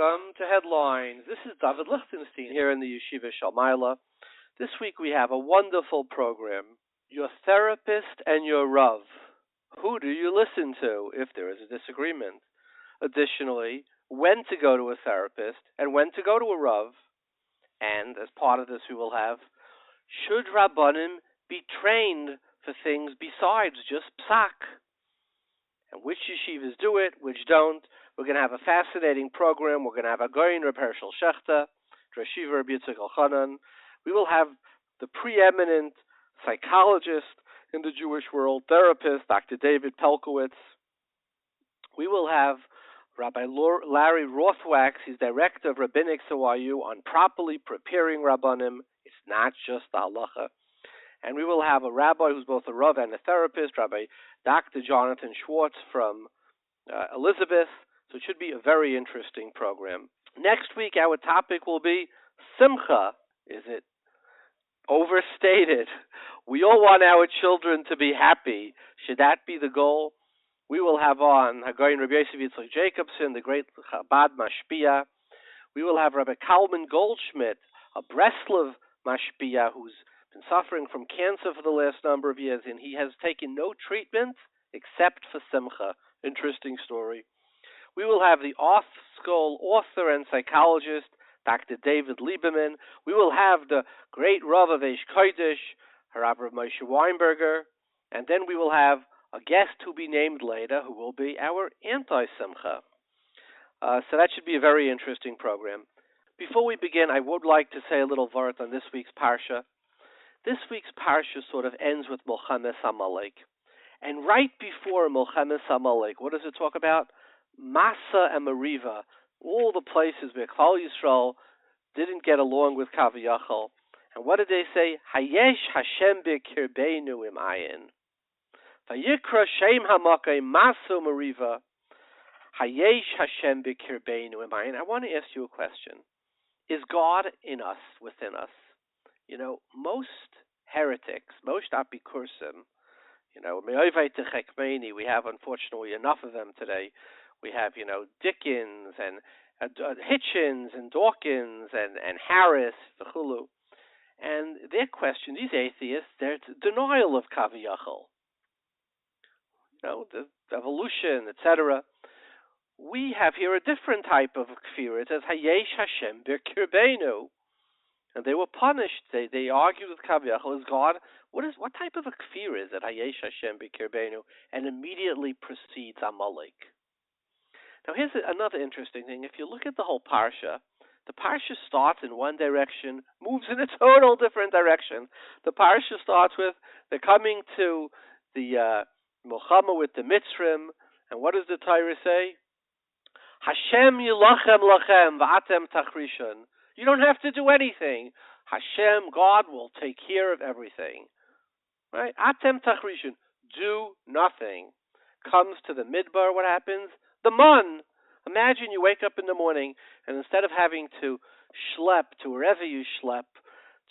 Welcome to Headlines. This is David Lichtenstein here in the Yeshiva Shalmaila. This week we have a wonderful program. Your therapist and your Rav. Who do you listen to if there is a disagreement? Additionally, when to go to a therapist and when to go to a Rav. And as part of this we will have, should Rabbonim be trained for things besides just psak? And which yeshivas do it, which don't. We're going to have a fascinating program. We're going to have a Reb Hershel Schachter, Yeshiva Rabbi Yitzchok Elchonon. We will have the preeminent psychologist in the Jewish world, therapist, Dr. David Pelcovitz. We will have Rabbi Larry Rothwaks. He's director of Rabbinics at YU on properly preparing Rabbonim. It's not just the Halacha. And we will have a rabbi who's both a Rav and a therapist, Rabbi Dr. Jonathan Schwartz from Elizabeth. So it should be a very interesting program. Next week, our topic will be Simcha. Is it overstated? We all want our children to be happy. Should that be the goal? We will have on Rabbi Yitzchok Jacobson, the great Chabad Mashpia. We will have Rabbi Kalman Goldschmidt, a Breslov Mashpia, who's been suffering from cancer for the last number of years, and he has taken no treatment except for Simcha. Interesting story. We will have the off-school author and psychologist, Dr. David Lieberman. We will have the great Rav of Eish Kodesh, HaRav Moshe Weinberger. And then we will have a guest to be named later who will be our anti-Simcha. So that should be a very interesting program. Before we begin, I would like to say a little word on this week's Parsha. This week's Parsha sort of ends with Milchemes Amalek. And right before Milchemes Amalek, what does it talk about? Masa and Mariva, all the places where Klal Yisrael didn't get along with Kaviyachal. And what did they say? Hayesh Hashem b'kirbeinu im ayin. Vayikra Shem Hamakay Masu Mariva. Hayesh Hashem b'kirbeinu im ayin. I want to ask you a question. Is God in us, within us? You know, most heretics, most apikursim, we have unfortunately enough of them today. We have, Dickens and Hitchens and Dawkins and Harris, the Chulu. And their question, these atheists, their denial of Kaviyachal, the evolution, etc. We have here a different type of kfir. It says, Hayesh Hashem b'kirbeinu. And they were punished. They argued with Kaviyachal. Is God, what type of a kfir is it? Hayesh Hashem b'kirbeinu. And immediately precedes Amalek. Now here's another interesting thing. If you look at the whole Parsha, the Parsha starts in one direction, moves in a total different direction. The Parsha starts with, they're coming to the Milchama with the Mitzrim, and what does the Torah say? Hashem yilachem lachem v'atem tachrishon. You don't have to do anything. Hashem, God, will take care of everything. Right? Atem tachrishon. Do nothing. Comes to the midbar, what happens? The mun. Imagine you wake up in the morning, and instead of having to schlep to wherever you schlep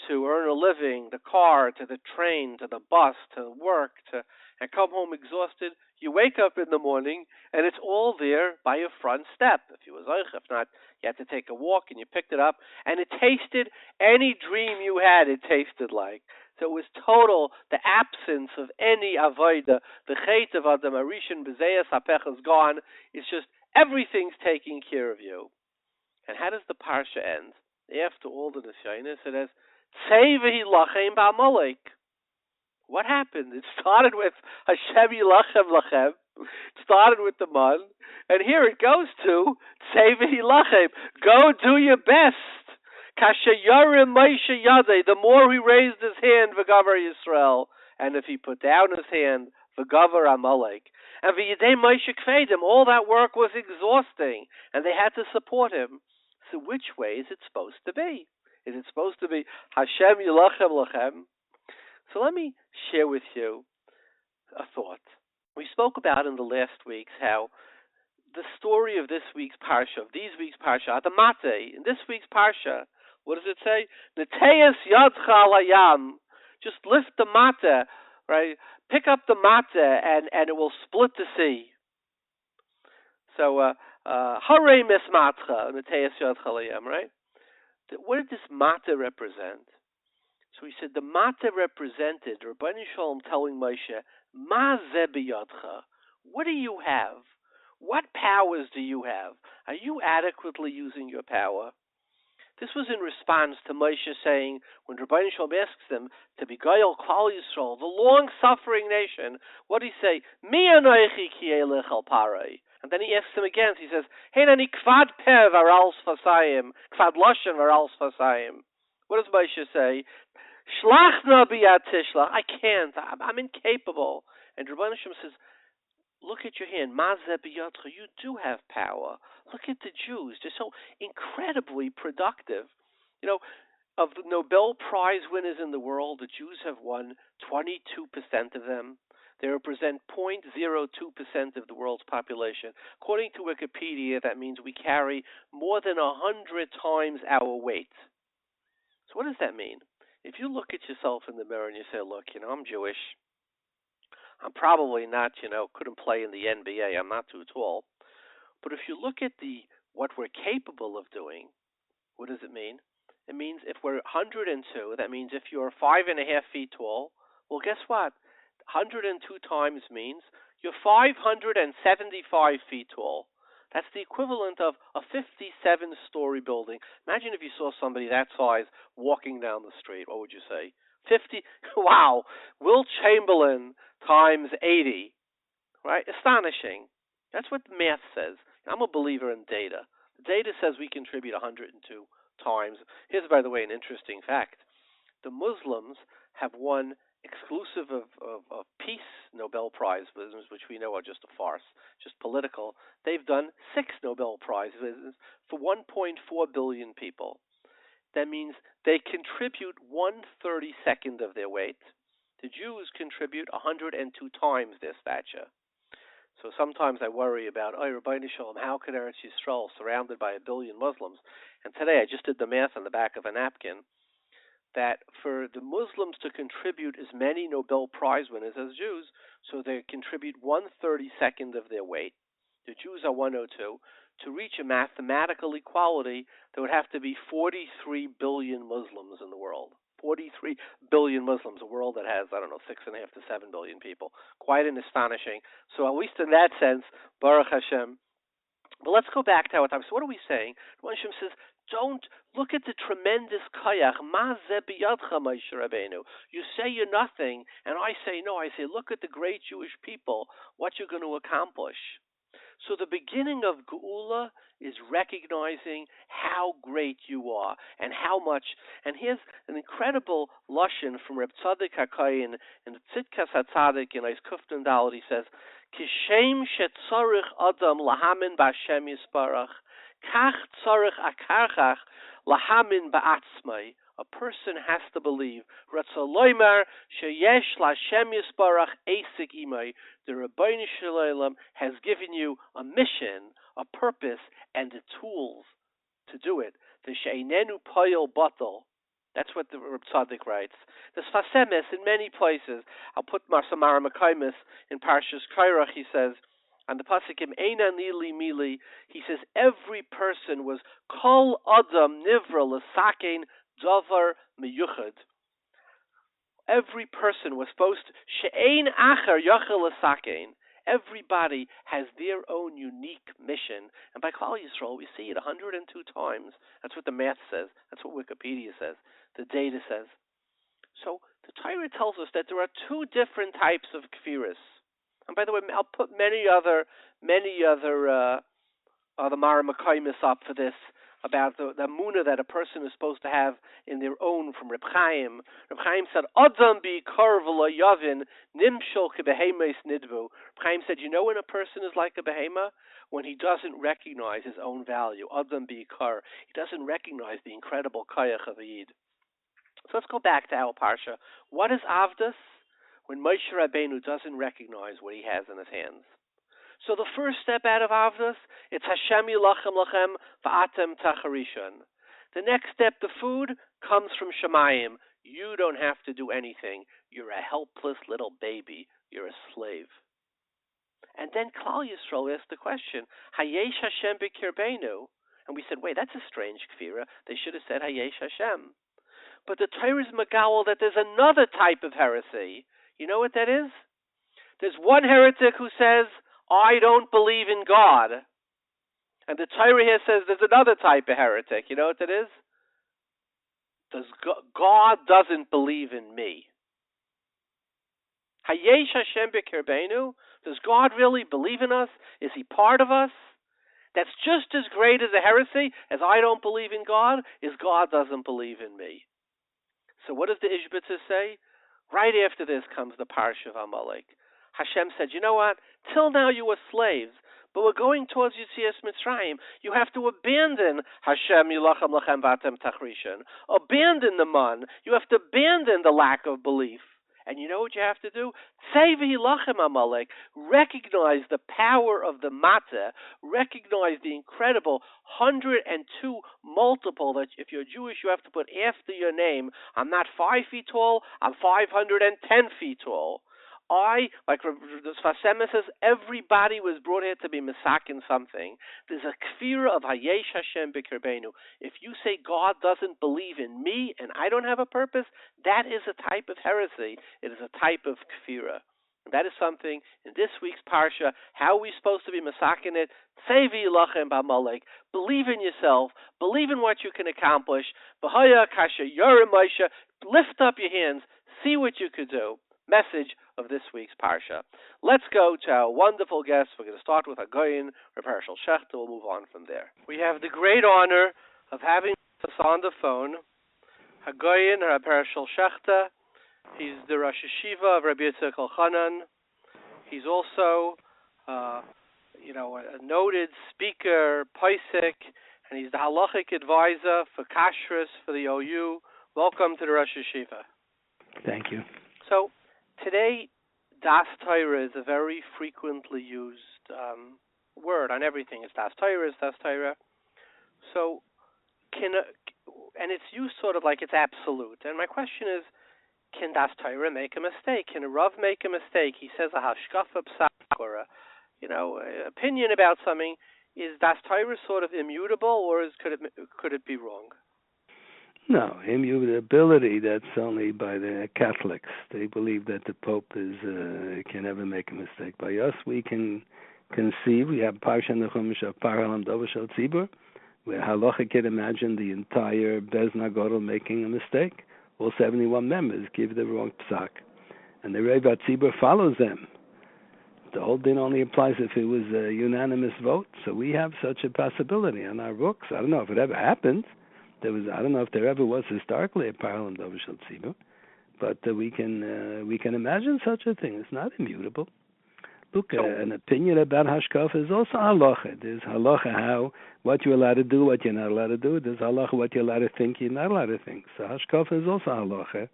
to earn a living, the car, to the train, to the bus, to work, and come home exhausted, you wake up in the morning, and it's all there by your front step. If you was zoich, if not, you had to take a walk, and you picked it up, and it tasted any dream you had, it tasted like. So it was total, the absence of any avoida, the chet of Adam Arishan, B'zeyas HaPech is gone. It's just everything's taking care of you. And how does the Parsha end? After all the Nisyanis, it says, Tzei v'hi lachem ba'amalek. What happened? It started with Hashem yilachem lachem. It started with the man. And here it goes to Tzei v'hi lachem. Go do your best. Kashayarim Moshe Yadeh, the more he raised his hand, V'gavar Yisrael, and if he put down his hand, V'gavar Amalek, and V'yidei Moshe Kvedim, all that work was exhausting, and they had to support him. So which way is it supposed to be? Is it supposed to be Hashem Yilachem Lachem? So let me share with you a thought. We spoke about in the last weeks how the story of this week's Parsha, of these week's Parsha, the Mate, in this week's Parsha, what does it say? Neteis yadcha alayam. Just lift the mata, right? Pick up the mata, and it will split the sea. So Harei Mesmatcha, in the Teis Yad Chalayim, right? What did this mata represent? So he said the mata represented Rabbi Shalom telling Moshe, Ma ze biyadcha? What do you have? What powers do you have? Are you adequately using your power? This was in response to Moshe saying, when Rabbi Shalom asks them to beguile Klal Yisrael, the long-suffering nation, what did he say? Mi anoichi ki elech al parai. And then he asks him again. He says, Hey, nani kvad peh varals fasayim, kvad loshen varals fasayim. What does Moshe say? Shlach na biyad tishlach. I can't. I'm incapable. And Rabbi Shalom says, look at your hand. Mazeh biyadcha. You do have power. Look at the Jews. They're so incredibly productive. You know, of the Nobel Prize winners in the world, the Jews have won 22% of them. They represent 0.02% of the world's population. According to Wikipedia, that means we carry more than 100 times our weight. So what does that mean? If you look at yourself in the mirror and you say, look, I'm Jewish. I'm probably not, couldn't play in the NBA. I'm not too tall. But if you look at what we're capable of doing, what does it mean? It means if we're 102, that means if you're 5.5 feet tall, well, guess what? 102 times means you're 575 feet tall. That's the equivalent of a 57-story building. Imagine if you saw somebody that size walking down the street. What would you say? 50? Wow. Will Chamberlain times 80. Right? Astonishing. That's what the math says. I'm a believer in data. The data says we contribute 102 times. Here's, by the way, an interesting fact. The Muslims have won exclusive of peace Nobel Prize winners, which we know are just a farce, just political. They've done 6 Nobel Prize winners for 1.4 billion people. That means they contribute 1/32 of their weight. The Jews contribute 102 times their stature. So sometimes I worry about, Rabbi Shalom, how could Eretz Yisrael, surrounded by 1 billion Muslims? And today I just did the math on the back of a napkin, that for the Muslims to contribute as many Nobel Prize winners as Jews, so they contribute 1/32 of their weight. The Jews are 102. To reach a mathematical equality, there would have to be 43 billion Muslims in the world. 43 billion Muslims, a world that has, 6.5 to 7 billion people. Quite an astonishing. So at least in that sense, Baruch Hashem. But let's go back to our time. So what are we saying? Rabbi Hashem says, don't look at the tremendous kayach. Ma ze biyadcha, Moshe Rabbeinu. You say you're nothing, and I say no. I say, look at the great Jewish people, what you're going to accomplish. So the beginning of Geula is recognizing how great you are and how much. And here's an incredible lashon from Reb Tzaddik HaKayin in the Tzidkas HaTzadik in Eis Kuftan Dalet. He says, Kishem shetzarich adam lahamin b'Hashem yisparach, kach tzarich akarchach lahamin ba'atzmai. A person has to believe. Ratzaloymar sheyesh laHashem yisparach esik imay. The Rabbi Shalom has given you a mission, a purpose, and the tools to do it. The she'einenu poyel batal. That's what the Reb Tzaddik writes. The Sfasemes in many places. I'll put Marsamara Makaimis in Parshas Kairach. He says, on the Posekim Eina Nili Mili, he says every person was Kol Adam Nivra L'Sakein Davar Meyuchad. Every person was supposed to She'ein Acher Yachel L'Sakein. Everybody has their own unique mission. And by Klal Yisrael, we see it 102 times. That's what the math says. That's what Wikipedia says. The data says. So the Torah tells us that there are 2 different types of kfiris. And by the way, I'll put many other Mara Makaimis up for this, about the munah that a person is supposed to have in their own from Reb Chaim. Reb Chaim said, Adam bi kar v'lo yavin nimshol kebehemes nidvu. Reb Chaim said, you know when a person is like a behema? When he doesn't recognize his own value. Adam bi kar. He doesn't recognize the incredible kayach of a yid. So let's go back to our parsha. What is avdus? When Moshe Rabbeinu doesn't recognize what he has in his hands. So the first step out of avdus, it's Hashem yilachem lachem va'atem tacharishon. The next step, the food, comes from Shemayim. You don't have to do anything. You're a helpless little baby. You're a slave. And then Klal Yisrael asked the question, Hayesh Hashem b'kirbeinu. And we said, wait, that's a strange kfira. They should have said Hayesh Hashem. But the Torah is Megawel that there's another type of heresy. You know what that is? There's one heretic who says, I don't believe in God. And the Torah here says there's another type of heretic. You know what that is? God doesn't believe in me. Hayesh Hashem b'kirbeinu. Does God really believe in us? Is he part of us? That's just as great as a heresy as I don't believe in God, is God doesn't believe in me. So what does the Ishbitzer say? Right after this comes the Parsha of Amalek. Hashem said, you know what? Till now you were slaves, but we're going towards Yetzias Mitzrayim. You have to abandon Hashem Yilachem Lachem Vatem Tachrishan. Abandon the man. You have to abandon the lack of belief. And you know what you have to do? Say v'hilachem Amalek. Recognize the power of the matzah. Recognize the incredible 102 multiple that if you're Jewish you have to put after your name. I'm not 5 feet tall. I'm 510 feet tall. Like the Sfasema says, everybody was brought here to be Mesakin something. There's a kfira of Hayesh Hashem b'kirbeinu. If you say God doesn't believe in me and I don't have a purpose, that is a type of heresy. It is a type of kfira. And that is something in this week's Parsha, how are we supposed to be Mesakin it? Say v'yilachem b'Amalek. Believe in yourself. Believe in what you can accomplish. B'haya kasha yorim Moshe. Lift up your hands. See what you could do. Message of this week's Parsha. Let's go to our wonderful guests. We're going to start with Rabbi Hershel Schachter. We'll move on from there. We have the great honor of having us on the phone, Rabbi Hershel Schachter. He's the Rosh Yeshiva of Rabbi Yitzchok Elchonon. He's also, a noted speaker, Posek, and he's the halachic advisor for Kosherwith for the OU. Welcome to the Rosh Yeshiva. Thank you. So, today, Das Torah is a very frequently used word on everything. It's Das Torah, it's Das Torah. So, and it's used sort of like it's absolute. And my question is, can Das Torah make a mistake? Can a Rav make a mistake? He says a hashkafa psak or opinion about something. Is Das Torah sort of immutable, or could it be wrong? No, immutability, that's only by the Catholics. They believe that the Pope can never make a mistake. By us, we can conceive. We have Parsha Nechumash of Paralam Dovashal Tzibur, where Halacha can imagine the entire Bezna Godel making a mistake. All 71 members give the wrong psak. And the Reva Tzibur follows them. The whole din only applies if it was a unanimous vote. So we have such a possibility on our books. I don't know if it ever happened. I don't know if there ever was historically a parallel Dovashal Tzibur, but we can imagine such a thing. It's not immutable. Look, an opinion about hashkafa is also halacha. There's halacha what you're allowed to do, what you're not allowed to do. There's halacha what you're allowed to think, you're not allowed to think. So hashkafa is also halacha,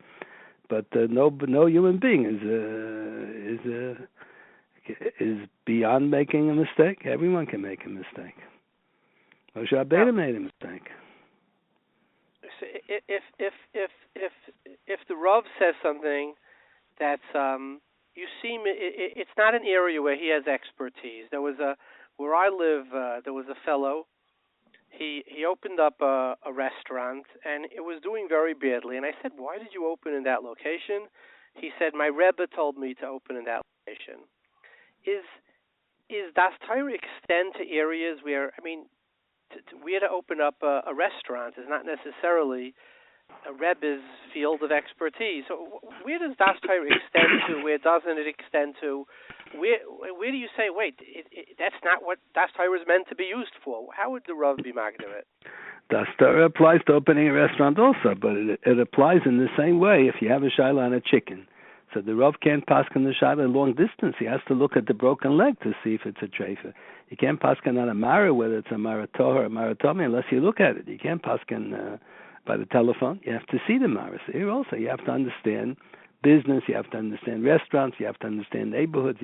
but no human being is beyond making a mistake. Everyone can make a mistake. Moshe Rabbeinu made a mistake. If the Rav says something that's it's not an area where he has expertise. Where I live, there was a fellow. He opened up a restaurant and it was doing very badly. And I said, "Why did you open in that location?" He said, "My Rebbe told me to open in that location." Is Das Torah extend to areas where we had to open up a restaurant is not necessarily a Rebbe's field of expertise. So where does Das Torah extend to? Where doesn't it extend to? Where do you say, wait, that's not what Das Torah is meant to be used for? How would the Rav be magna it? Das Torah applies to opening a restaurant also, but it applies in the same way if you have a shayla on a chicken. So the Rav can't paskin the shayla long distance. He has to look at the broken leg to see if it's a treifa. You can't paskin on a mara, whether it's a maratoh or a maratomi, unless you look at it. You can't paskin by the telephone. You have to see the mara. So here also you have to understand business, you have to understand restaurants, you have to understand neighborhoods.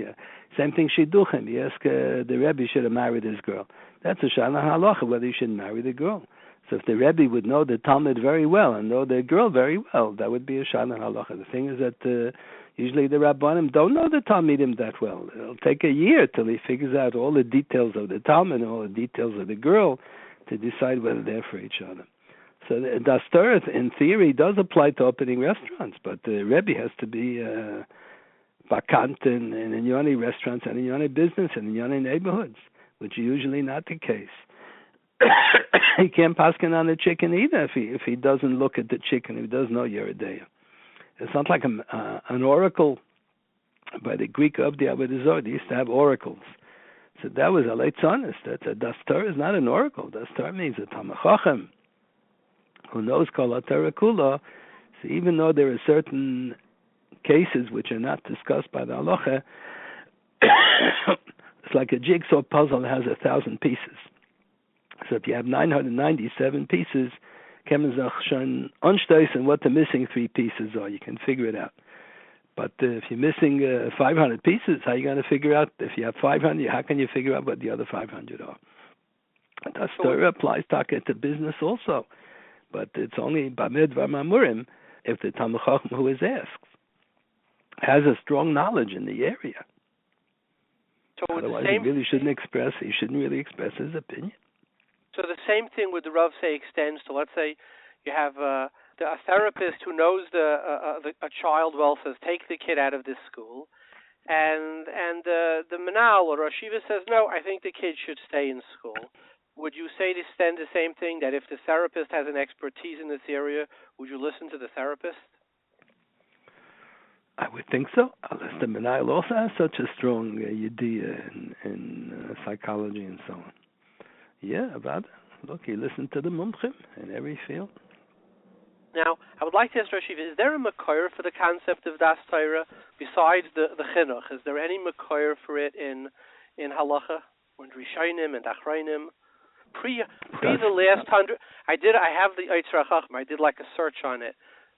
Same thing shidduchim. You ask the Rebbe should have married his girl. That's a shayla halacha, whether you should marry the girl. So if the Rebbe would know the Talmud very well and know the girl very well, that would be a shayla halacha. The thing is that Usually the Rabbonim don't know the Talmidim that well. It'll take a year till he figures out all the details of the Talmud and all the details of the girl to decide whether they're for each other. So the Das Torah, in theory, does apply to opening restaurants, but the Rebbe has to be vacant in Inyoni restaurants and Inyoni business and Inyoni neighborhoods, which is usually not the case. He can't paskin on the chicken either if he doesn't look at the chicken, if he doesn't know Yeridea. It's not like an oracle by the Greek of the Avodah Zarah. They used to have oracles. So that was a leitzonis. That's a Das Torah is not an oracle. Das Torah means a Talmid Chacham who knows Kol HaTorah Kula. So even though there are certain cases which are not discussed by the Halacha, it's like a jigsaw puzzle that has 1,000 pieces. So if you have 997 pieces, Kemenzach schon anstoßen and what the missing 3 pieces are, you can figure it out. But if you're missing 500 pieces, how are you going to figure out? If you have 500, how can you figure out what the other 500 are? That story applies to business also. But it's only Bamid V'Mamurim if the Talmid Chacham who is asked has a strong knowledge in the area. So otherwise, he shouldn't really express his opinion. So the same thing would the Rav say extends to, let's say, you have a therapist who knows a child well, says take the kid out of this school, and the Manal or Rosh Yeshiva says no, I think the kid should stay in school. Would you say to extend the same thing, that if the therapist has an expertise in this area, would you listen to the therapist? I would think so, unless the Manal also has such a strong idea in psychology and so on. Yeah, about it. Look, you listen to the mumchim in every field. Now, I would like to ask Rosh Yeshiva, is there a makor for the concept of Das Torah besides the chinuch? Is there any makor for it in Halacha, when Rishonim and Achrayim? Pre the last 100, I have the Yitzchak Chachma, I did like a search on it.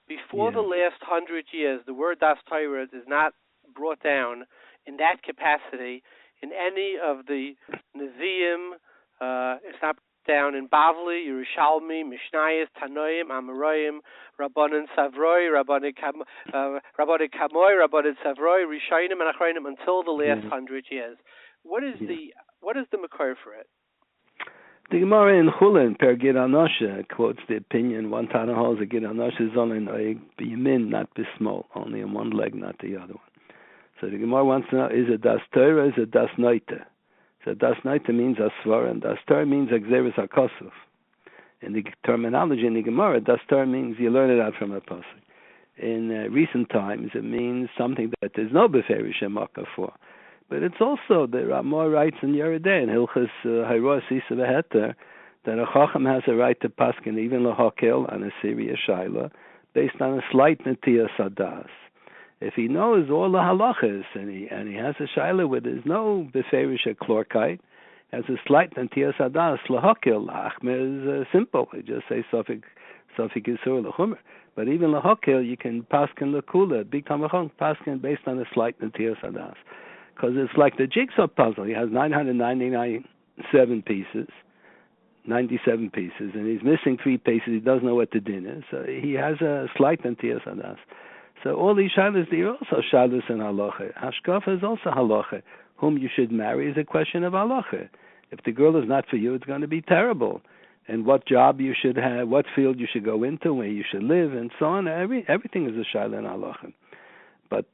Before the last 100 years, the word Das Torah is not brought down in that capacity in any of the Nevi'im. It's not down in Bavli, Yerushalmi, Mishnayos, Tanoim, Amoraim, Rabbonim Savroi, Rabbonim Kamoy, Rabbonim Savroi, Rishonim and Achrayim until the last 100 years. What is the makor for it? The Gemara in Chulin, per Gid Anosha, quotes the opinion, one Tana holds a Gid Anosha is only in B'yamin, not B'smol, only on one leg, not the other one. So the Gemara wants to know, is it Das Torah, is it Das Noita? So Das Noita means Asvara, and Das Torah means Exeris HaKosuf. In the terminology in the Gemara, Das Torah means you learn it out from a Posek. In recent times, it means something that there's no Beferish Shemaka for. But it's also, there are more rights in Yeridei, in Hilchas Hayroa Sisa V'Heter, that a Chacham has a right to paskin, even L'Hokel, on a Syria Shaila, based on a slight Netiya Sadas. If he knows all the halachas, and he has a Shaila where there's no Beferish Klorkite, has a slight Netiya Sadas, L'Hokel, L'Achmer is simple. You just say Sofik Yisur L'Chumer. But even L'Hokel, you can paskin L'Kula, Big Tamachon, paskin based on a slight Netiya Sadas. Because it's like the jigsaw puzzle. He has 997 pieces, 97 pieces, and he's missing 3 pieces. He doesn't know what the din is. So he has a slight Netiya Sadas. So all these shalas, they're also shalas in halacha. Hashkafa is also halacha. Whom you should marry is a question of halacha. If the girl is not for you, it's going to be terrible. And what job you should have, what field you should go into, where you should live, and so on. Everything is a shalah in halacha. But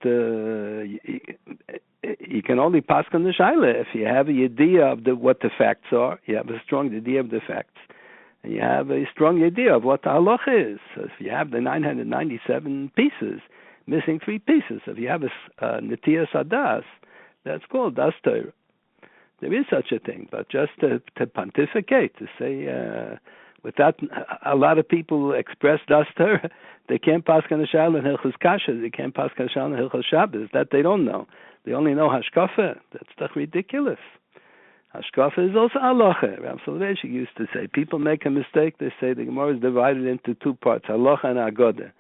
you can only pass on the shaila if you have a idea of what the facts are. You have a strong idea of the facts, and you have a strong idea of what the halacha is. So if you have the 997 pieces, missing 3 pieces, if you have a Netiya Sadas, that's called Das Torah. There is such a thing, but just to pontificate, to say with that, a lot of people express Das Torah. They can't pass on the shaila in Hilchos Kasha. They can't pass on the shaila in Hilchos Shabbos. That they don't know. They only know Hashkafa. That's ridiculous. Hashkafa is also halacha. Rav Soloveitchik used to say, people make a mistake. They say the Gemara is divided into 2 parts, halacha and agoda.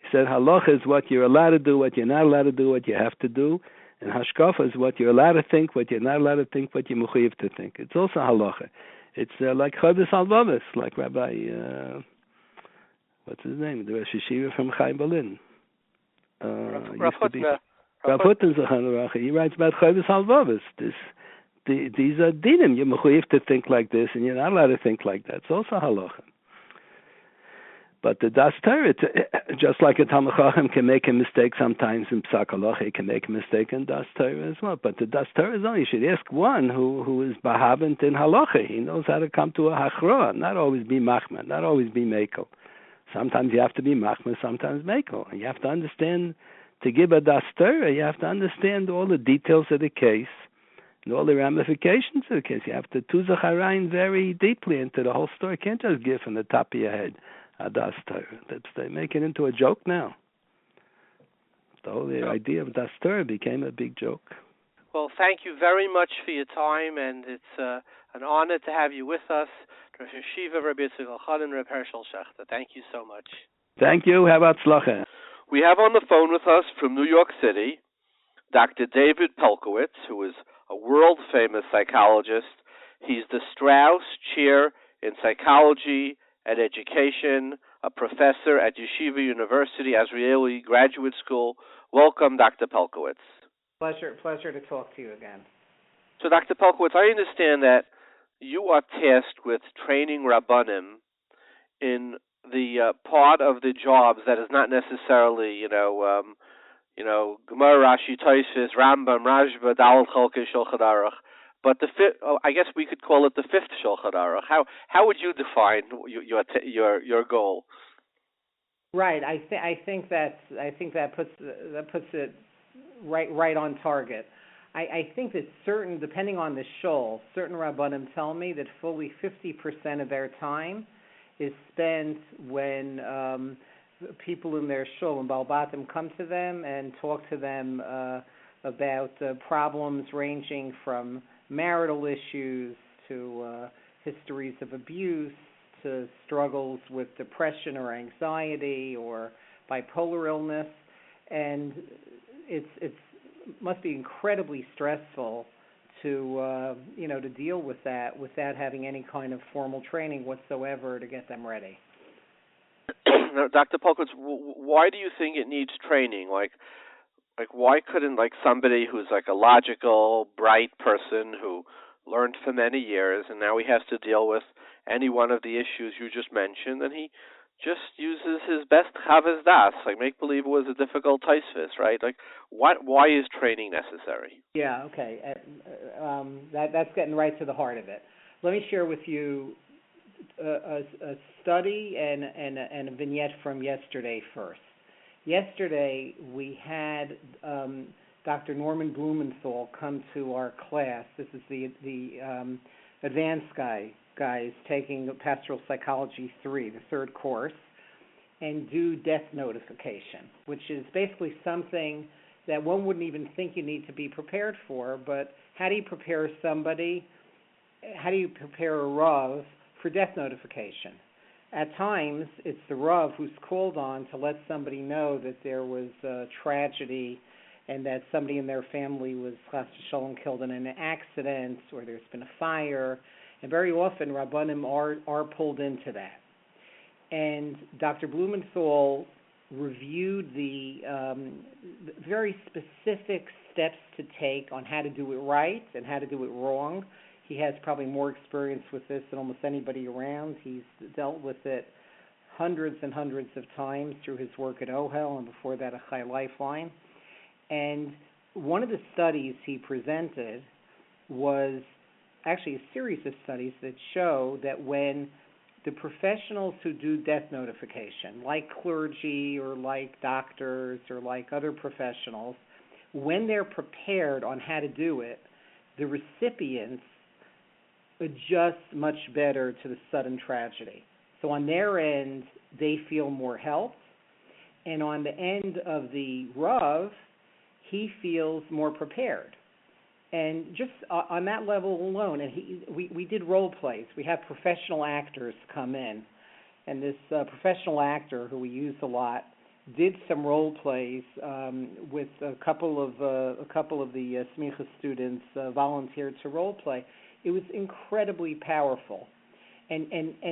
He said halacha is what you're allowed to do, what you're not allowed to do, what you have to do. And hashkafa is what you're allowed to think, what you're not allowed to think, what you're mechuyev to think. It's also halacha. It's like Chodesh Alvavis, like Rabbi, what's his name? The Rosh Yeshiva from Chaim Berlin. Rav Rav Hutton Halacha, he writes about Chayvus Halvavus. These are dinim. You're mechuyev to think like this, and you're not allowed to think like that. It's also halacha. But the Das Torah, just like a Talmid Chacham can make a mistake sometimes in Psak Halacha, he can make a mistake in Das Torah as well. But the Das Torah is only, you should ask one who is bahavant in halacha. He knows how to come to a hachra, not always be machma, not always be mekel. Sometimes you have to be machma, sometimes mekel. And you have to understand, to give a Das Torah, you have to understand all the details of the case and all the ramifications of the case. You have to tuzach very deeply into the whole story. You can't just give from the top of your head. Das Torah. They make it into a joke now. The whole idea of Das Torah became a big joke. Well, thank you very much for your time, and it's an honor to have you with us, Rosh Yeshiva, Rabbi Elchonon, Rabbi Hershel Schachter. Thank you so much. Thank you. Have atzlacha. We have on the phone with us from New York City, Dr. David Pelcovitz, who is a world-famous psychologist. He's the Straus Chair in Psychology and Education, a professor at Yeshiva University, Azrieli Graduate School. Welcome, Dr. Pelcovitz. Pleasure to talk to you again. So, Dr. Pelcovitz, I understand that you are tasked with training Rabbonim in the part of the jobs that is not necessarily, Gemara, Rashi, Tosfos, Rambam, Rashba, Daled Chalkei Shulchan Aruch, but I guess we could call it the fifth Shulchan Aruch. How would you define your goal? Right. I think that puts it right on target. I think that depending on the shul, certain Rabbonim tell me that fully 50% of their time is spent when people in their shul and Balbatim come to them and talk to them about problems ranging from marital issues to histories of abuse to struggles with depression or anxiety or bipolar illness, and it must be incredibly stressful to deal with that without having any kind of formal training whatsoever to get them ready. Now, Dr. Pelcovitz, why do you think it needs training? Like why couldn't somebody who's a logical, bright person who learned for many years and now he has to deal with any one of the issues you just mentioned, and he just uses his best Chavez Das, make believe it was a difficult Tosfos, right? Why is training necessary? Yeah, okay. That's getting right to the heart of it. Let me share with you a study and a vignette from yesterday first. Yesterday we had Dr. Norman Blumenthal come to our class. This is the advanced guys taking Pastoral Psychology 3, the third course, and do death notification, which is basically something that one wouldn't even think you need to be prepared for, but how do you prepare a Rav for death notification? At times, it's the Rav who's called on to let somebody know that there was a tragedy and that somebody in their family was killed in an accident or there's been a fire. And very often, Rabbonim are pulled into that. And Dr. Blumenthal reviewed the very specific steps to take on how to do it right and how to do it wrong. He has probably more experience with this than almost anybody around. He's dealt with it hundreds and hundreds of times through his work at OHEL and before that at Chai Lifeline. And one of the studies he presented was actually a series of studies that show that when the professionals who do death notification, like clergy or like doctors or like other professionals, when they're prepared on how to do it, the recipients adjust much better to the sudden tragedy. So on their end, they feel more helped. And on the end of the Rav, he feels more prepared. And just on that level alone, and we did role plays. We have professional actors come in, and this professional actor who we use a lot did some role plays with a couple of the Smicha students volunteered to role play. It was incredibly powerful, and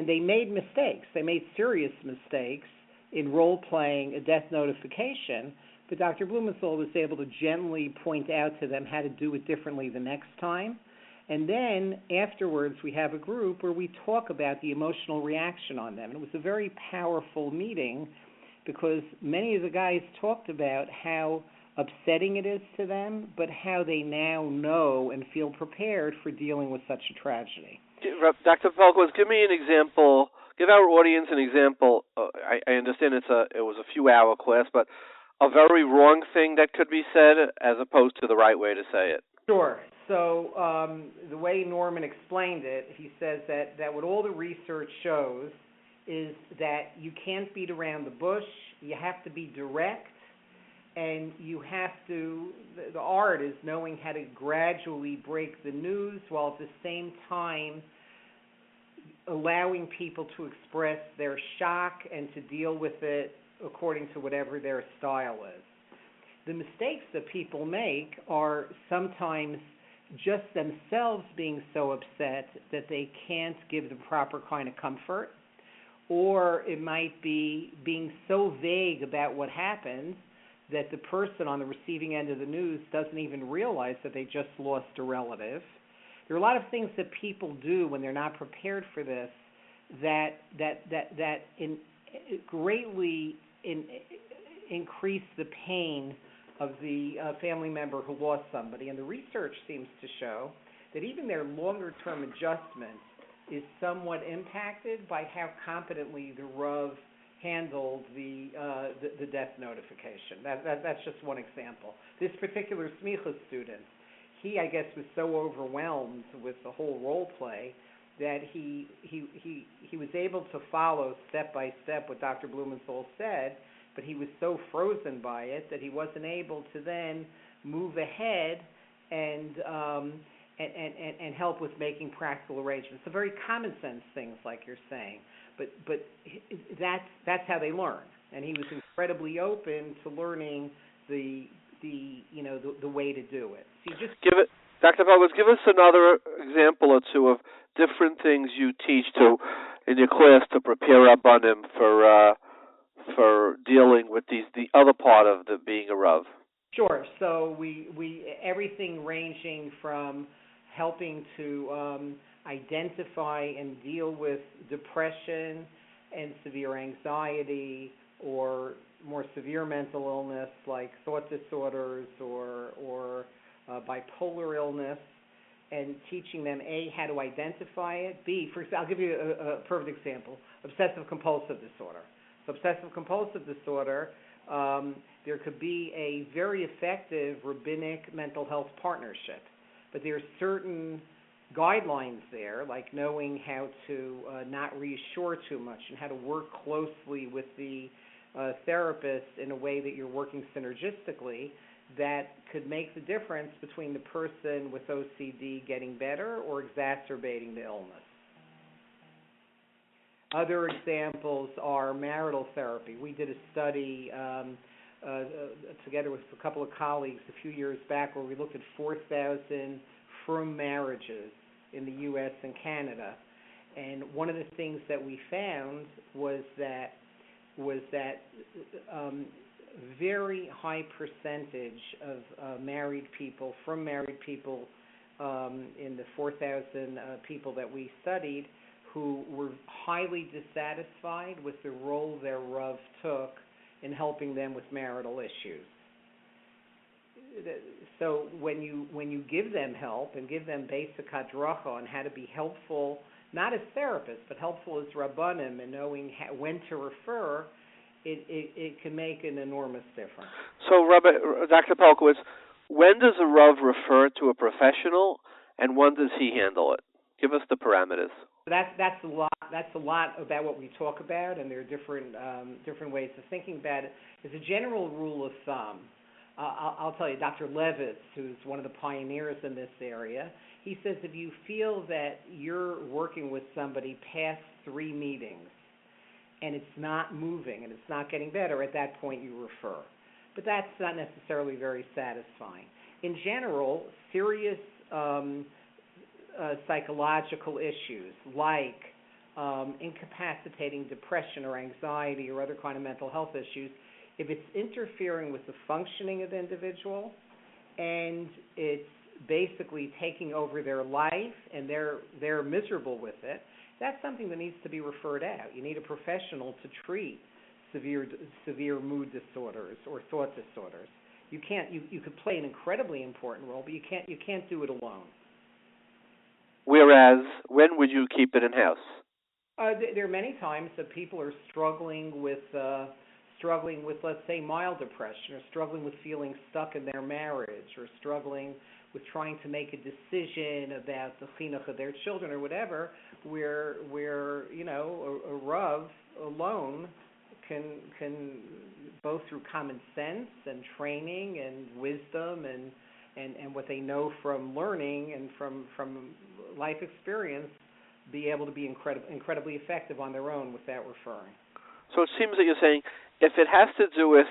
they made mistakes. They made serious mistakes in role playing a death notification, But Dr. Blumenthal was able to gently point out to them how to do it differently the next time. And then afterwards, we have a group where we talk about the emotional reaction on them. And it was a very powerful meeting because many of the guys talked about how upsetting it is to them, but how they now know and feel prepared for dealing with such a tragedy. Dr. Pelcovitz, give me an example. Give our audience an example. I understand it was a few-hour class, but a very wrong thing that could be said as opposed to the right way to say it. Sure. So the way Norman explained it, he says that what all the research shows is that you can't beat around the bush. You have to be direct, and you have to, the art is knowing how to gradually break the news while at the same time allowing people to express their shock and to deal with it according to whatever their style is. The mistakes that people make are sometimes just themselves being so upset that they can't give the proper kind of comfort, or it might be being so vague about what happened that the person on the receiving end of the news doesn't even realize that they just lost a relative. There are a lot of things that people do when they're not prepared for this that greatly increase the pain of the family member who lost somebody. And the research seems to show that even their longer-term adjustment is somewhat impacted by how competently the Rav handled the death notification. That's just one example. This particular smicha student, he, I guess, was so overwhelmed with the whole role play that he was able to follow step by step what Dr. Blumenthal said, but he was so frozen by it that he wasn't able to then move ahead and help with making practical arrangements. So very common sense things, like you're saying, but that's how they learn. And he was incredibly open to learning the way to do it. So you just give it, Dr. Pelcovitz, give us another example or two of different things you teach in your class to prepare Rabbonim for dealing with the other part of being a Rav. Sure. So we everything ranging from helping to identify and deal with depression and severe anxiety, or more severe mental illness like thought disorders or bipolar illness, and teaching them A, how to identify it, B, I'll give you a perfect example, obsessive-compulsive disorder. So obsessive-compulsive disorder, there could be a very effective rabbinic mental health partnership, but there are certain guidelines there, like knowing how to not reassure too much and how to work closely with the therapist in a way that you're working synergistically, that could make the difference between the person with OCD getting better or exacerbating the illness. Other examples are marital therapy. We did a study together with a couple of colleagues a few years back where we looked at 4,000 frum marriages in the U.S. and Canada. And one of the things that we found was that very high percentage of married people, from married people in the 4,000 people that we studied, who were highly dissatisfied with the role their Rav took in helping them with marital issues. So when you give them help and give them basic hadracha on how to be helpful, not as therapists, but helpful as Rabbonim, and knowing when to refer, it can make an enormous difference. So, Dr. Pelcovitz, when does a Rav refer to a professional, and when does he handle it? Give us the parameters. That's a lot. That's a lot about what we talk about, and there are different ways of thinking about it. As a general rule of thumb, I'll tell you, Dr. Levitz, who's one of the pioneers in this area, he says if you feel that you're working with somebody past 3 meetings and it's not moving and it's not getting better, at that point you refer. But that's not necessarily very satisfying. In general, serious psychological issues like incapacitating depression or anxiety or other kind of mental health issues, if it's interfering with the functioning of the individual and it's basically taking over their life and they're miserable with it, that's something that needs to be referred out. You need a professional to treat severe mood disorders or thought disorders. You could play an incredibly important role, but you can't do it alone. Whereas, when would you keep it in house? There are many times that people are struggling with, let's say, mild depression, or struggling with feeling stuck in their marriage, or struggling with trying to make a decision about the chinuch of their children, or whatever. Where a Rav alone can both through common sense and training and wisdom and what they know from learning and from life experience, be able to be incredibly effective on their own without referring. So it seems that you're saying if it has to do with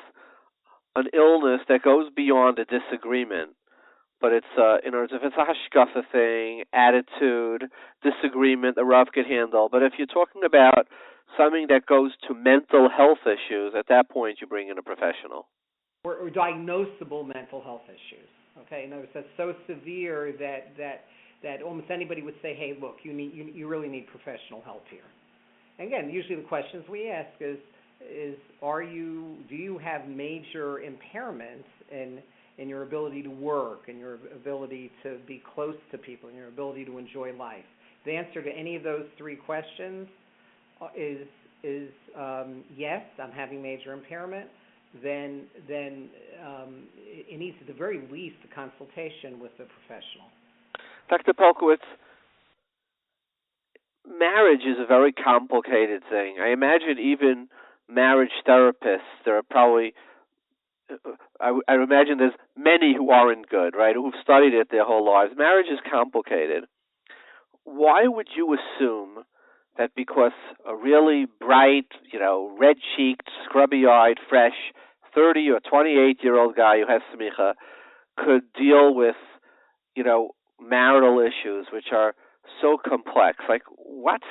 an illness that goes beyond a disagreement, but it's in other words, if it's a hashkafa thing, attitude, disagreement, the Rav could handle. But if you're talking about something that goes to mental health issues, at that point you bring in a professional. Or diagnosable mental health issues. Okay, in other words, that's so severe that almost anybody would say, hey, look, you really need professional help here. And again, usually the questions we ask is do you have major impairments in your ability to work, and your ability to be close to people, and your ability to enjoy life? The answer to any of those three questions is yes, I'm having major impairment. Then it needs at the very least a consultation with a professional. Dr. Pelcovitz, marriage is a very complicated thing. I imagine even marriage therapists, there are probably, I imagine there's many who aren't good, right, who've studied it their whole lives. Marriage is complicated. Why would you assume that because a really bright, red-cheeked, scrubby-eyed, fresh 30 or 28-year-old guy who has smicha could deal with, marital issues which are so complex? Like, what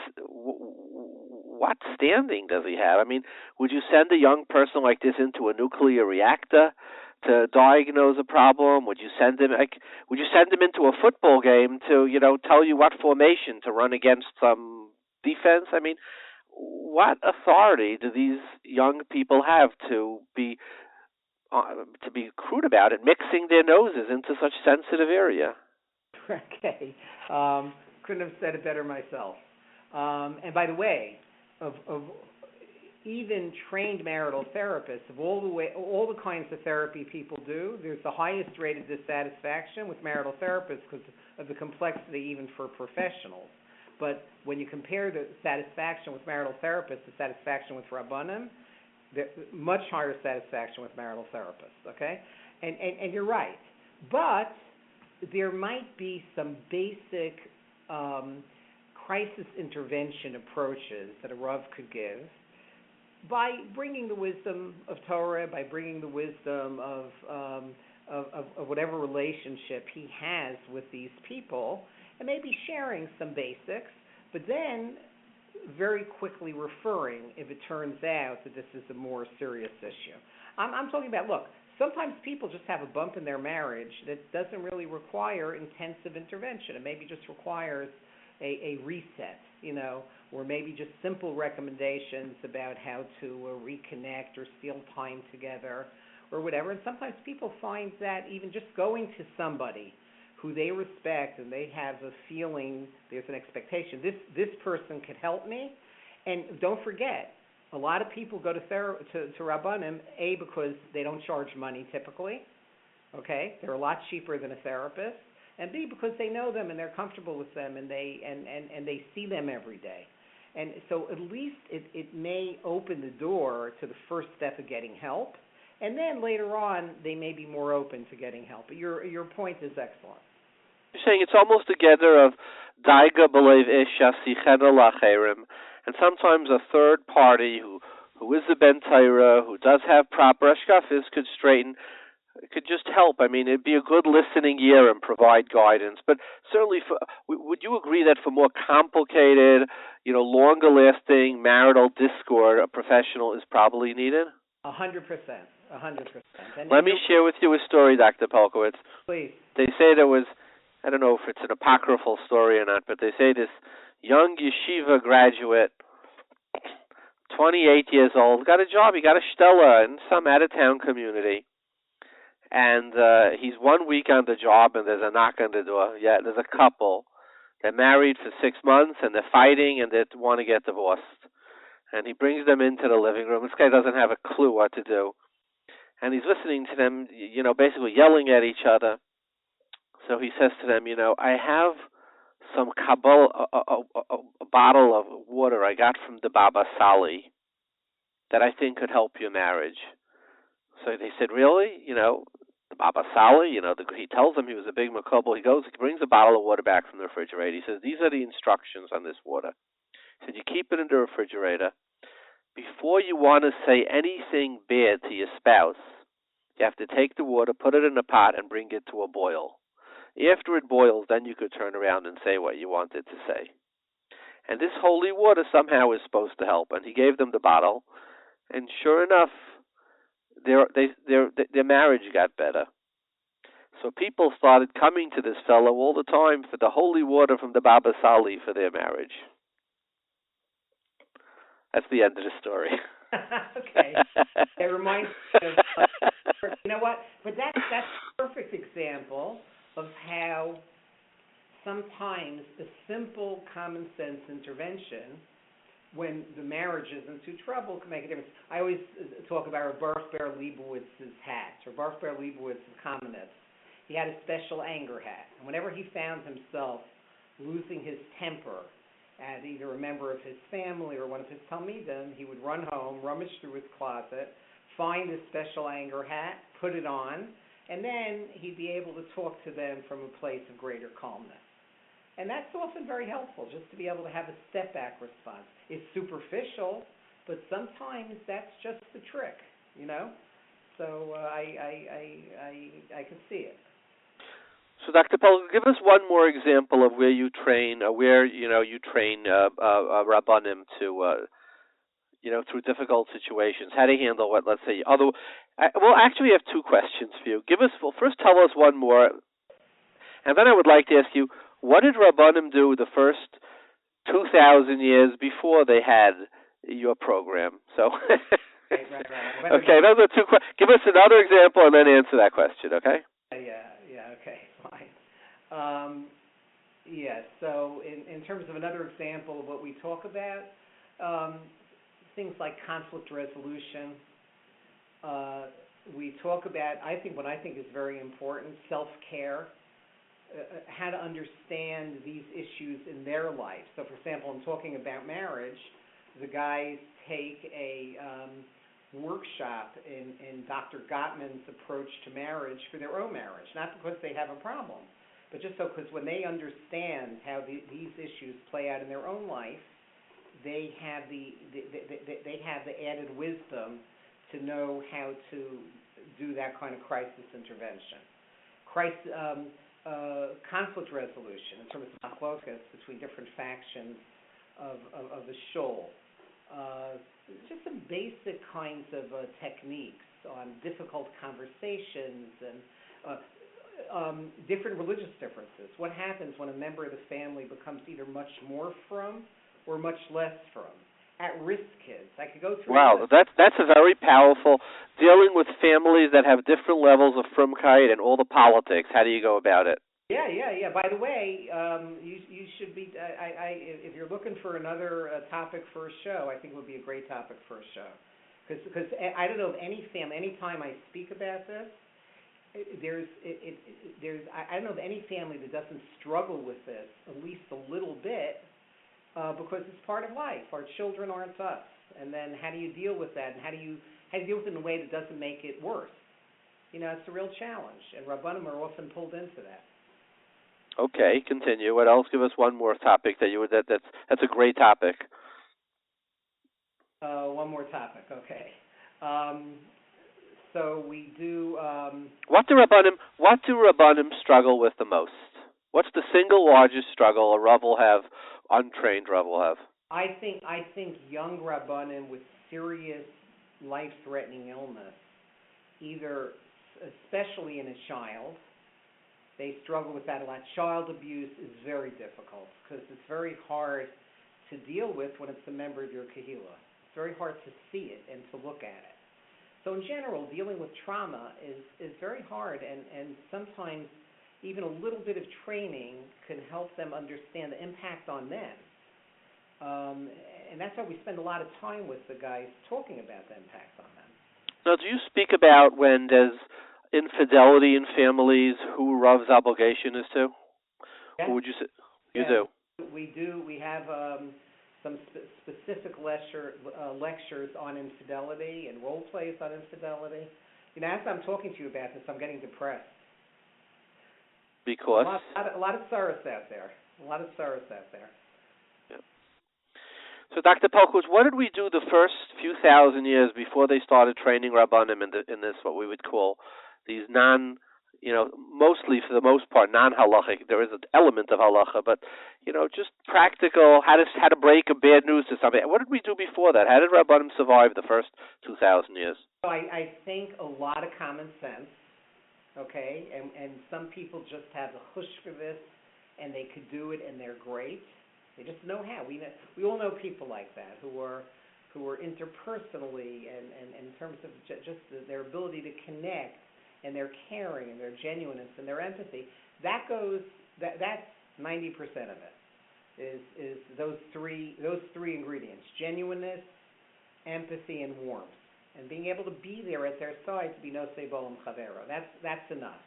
standing does he have? I mean, would you send a young person like this into a nuclear reactor to diagnose a problem? Would you send him into a football game to, tell you what formation to run against some defense? I mean, what authority do these young people have to be crude about it, mixing their noses into such sensitive area? Okay, couldn't have said it better myself. And by the way, of even trained marital therapists, of all the kinds of therapy people do, there's the highest rate of dissatisfaction with marital therapists because of the complexity even for professionals. But when you compare the satisfaction with marital therapists to satisfaction with Rabbonim, much higher satisfaction with marital therapists, okay? And you're right. But there might be some basic crisis intervention approaches that a Rav could give by bringing the wisdom of Torah, by bringing the wisdom of whatever relationship he has with these people, and maybe sharing some basics, but then very quickly referring if it turns out that this is a more serious issue. I'm talking about, look, sometimes people just have a bump in their marriage that doesn't really require intensive intervention. It maybe just requires a reset, or maybe just simple recommendations about how to reconnect or steal time together or whatever. And sometimes people find that even just going to somebody who they respect and they have a feeling, there's an expectation, this person could help me. And don't forget, a lot of people go to Rabbonim, A, because they don't charge money typically, okay? They're a lot cheaper than a therapist. And B, because they know them and they're comfortable with them and they see them every day. And so at least it may open the door to the first step of getting help. And then later on, they may be more open to getting help. But your point is excellent. You're saying it's almost together of daiga belev ish asichena lacherim, and sometimes a third party who is a ben Torah, who does have proper ashkafis, could just help. I mean, it'd be a good listening ear and provide guidance. But certainly, would you agree that for more complicated, longer-lasting marital discord, a professional is probably needed? 100%. Let me share with you a story, Dr. Pelcovitz. Please. They say there was, I don't know if it's an apocryphal story or not, but they say this young Yeshiva graduate, 28 years old, got a job. He got a stella in some out-of-town community. And he's 1 week on the job, and there's a knock on the door. Yeah, there's a couple. They're married for 6 months, and they're fighting, and they want to get divorced. And he brings them into the living room. This guy doesn't have a clue what to do. And he's listening to them, basically yelling at each other. So he says to them, I have some a bottle of water I got from the Baba Sali that I think could help your marriage. So they said, really? The Baba Sali, he tells them he was a big makobel. He brings a bottle of water back from the refrigerator. He says, these are the instructions on this water. He said, you keep it in the refrigerator. Before you want to say anything bad to your spouse, you have to take the water, put it in a pot, and bring it to a boil. After it boils, then you could turn around and say what you wanted to say. And this holy water somehow is supposed to help. And he gave them the bottle, and sure enough, their marriage got better. So people started coming to this fellow all the time for the holy water from the Baba Sali for their marriage. That's the end of the story. Okay. It reminds me of, you know what? But that's a perfect example of how sometimes a simple common sense intervention, when the marriage is into trouble, can make a difference. I always talk about Baruch Ber Leibowitz's hat, or Baruch Ber Leibowitz, a communist. He had a special anger hat. And whenever he found himself losing his temper at either a member of his family or one of his Talmidim, he would run home, rummage through his closet, find his special anger hat, put it on, and then he'd be able to talk to them from a place of greater calmness. And that's often very helpful, just to be able to have a step-back response. It's superficial, but sometimes that's just the trick, So I can see it. So, Dr. Paul, give us one more example of where you train, you train Rabbonim to, through difficult situations. How to handle what, let's say, actually, we have two questions for you. First, tell us one more, and then I would like to ask you, what did Rabbonim do the first 2,000 years before they had your program? So, right. Okay, those are two questions. Give us another example and then answer that question, okay? Yeah, okay, fine. So in terms of another example of what we talk about, things like conflict resolution. We talk about, what I think is very important, self-care, how to understand these issues in their life. So, for example, in talking about marriage, the guys take a workshop in Dr. Gottman's approach to marriage for their own marriage, not because they have a problem, but just because when they understand how these issues play out in their own life, they have the added wisdom to know how to do that kind of crisis intervention. Conflict resolution in terms of machlokas between different factions of the shul. Just some basic kinds of techniques on difficult conversations and different religious differences. What happens when a member of the family becomes either much more frum or much less frum? At-risk kids. I could go through. Wow, that's a very powerful, dealing with families that have different levels of frumkeit and all the politics. How do you go about it? Yeah. By the way, you should be. If you're looking for another topic for a show, I think it would be a great topic for a show. Because I don't know of any family. Anytime I speak about this, I don't know of any family that doesn't struggle with this at least a little bit, because it's part of life. Our children aren't us, and then how do you deal with that? And how do you deal with it in a way that doesn't make it worse? It's a real challenge, and Rabbonim are often pulled into that. Okay, continue. What else? Give us one more topic that's a great topic. One more topic, okay. So we do. What do Rabbonim struggle with the most? What's the single largest struggle a Rav will have, untrained Rav will have? I think young Rabbonim with serious life-threatening illness, either, especially in a child, they struggle with that a lot. Child abuse is very difficult because it's very hard to deal with when it's a member of your kahila. It's very hard to see it and to look at it. So in general, dealing with trauma is very hard, and sometimes even a little bit of training can help them understand the impact on them. And that's why we spend a lot of time with the guys talking about the impact on them. Now, do you speak about when there's infidelity in families, who Rav's obligation is to? Yes. Who would you say? You do. We do. We have some specific lectures on infidelity and role plays on infidelity. You know, as I'm talking to you about this, I'm getting depressed. Because? A lot of sorrows out there. Yeah. So, Dr. Pelcovitz, what did we do the first few thousand years before they started training Rabbonim in this, what we would call these mostly for the most part non-halachic. There is an element of halacha, but just practical how to break a bad news to somebody. What did we do before that? How did Rabbonim survive the first 2,000 years? So I think a lot of common sense. Okay, and some people just have a hush for this, and they could do it, and they're great. They just know how. We all know people like that who are interpersonally and in terms of just their ability to connect, and their caring, and their genuineness, and their empathy. That's 90% of it. Is those three ingredients: genuineness, empathy, and warmth. And being able to be there at their side to be nosei bolam chavero. That's enough.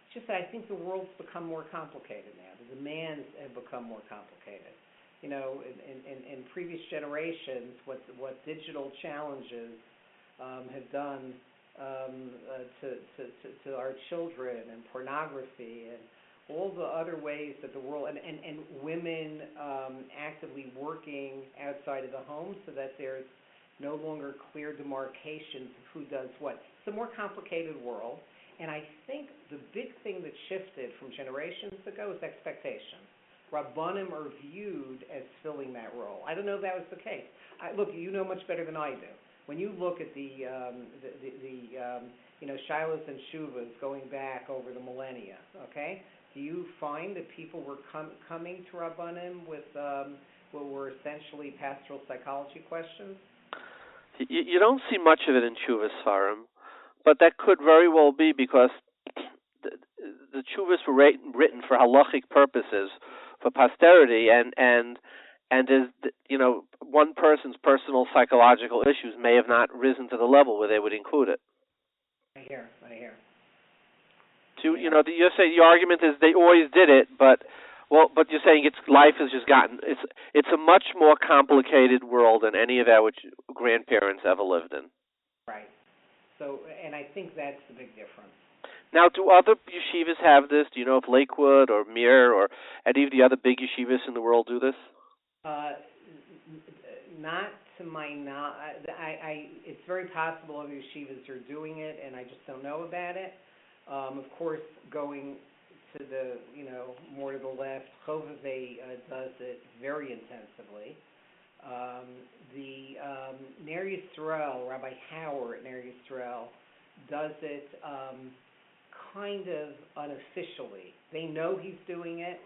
It's just that I think the world's become more complicated now. The demands have become more complicated. In previous generations, what digital challenges have done to our children, and pornography, and all the other ways that the world and women actively working outside of the home, so that there's no longer clear demarcations of who does what. It's a more complicated world, and I think the big thing that shifted from generations ago is expectation. Rabbonim are viewed as filling that role. I don't know if that was the case. Look, you know much better than I do. When you look at the shilas and shuvas going back over the millennia, okay, do you find that people were coming to Rabbonim with what were essentially pastoral psychology questions? You don't see much of it in Chuvas Farim, but that could very well be because the Chuvas were written for halachic purposes, for posterity, and there's, one person's personal psychological issues may have not risen to the level where they would include it. I hear. You're saying the argument is they always did it, but you're saying life has just gotten it's a much more complicated world than any of our grandparents ever lived in. Right. So, and I think that's the big difference. Now, do other yeshivas have this? Do you know if Lakewood or Mir or any of the other big yeshivas in the world do this? Not to my knowledge. It's very possible other yeshivas are doing it, and I just don't know about it. Of course, going to the, more to the left, Chovevei does it very intensively. The Ner Yisrael, Rabbi Howard at Ner Yisrael, does it kind of unofficially. They know he's doing it,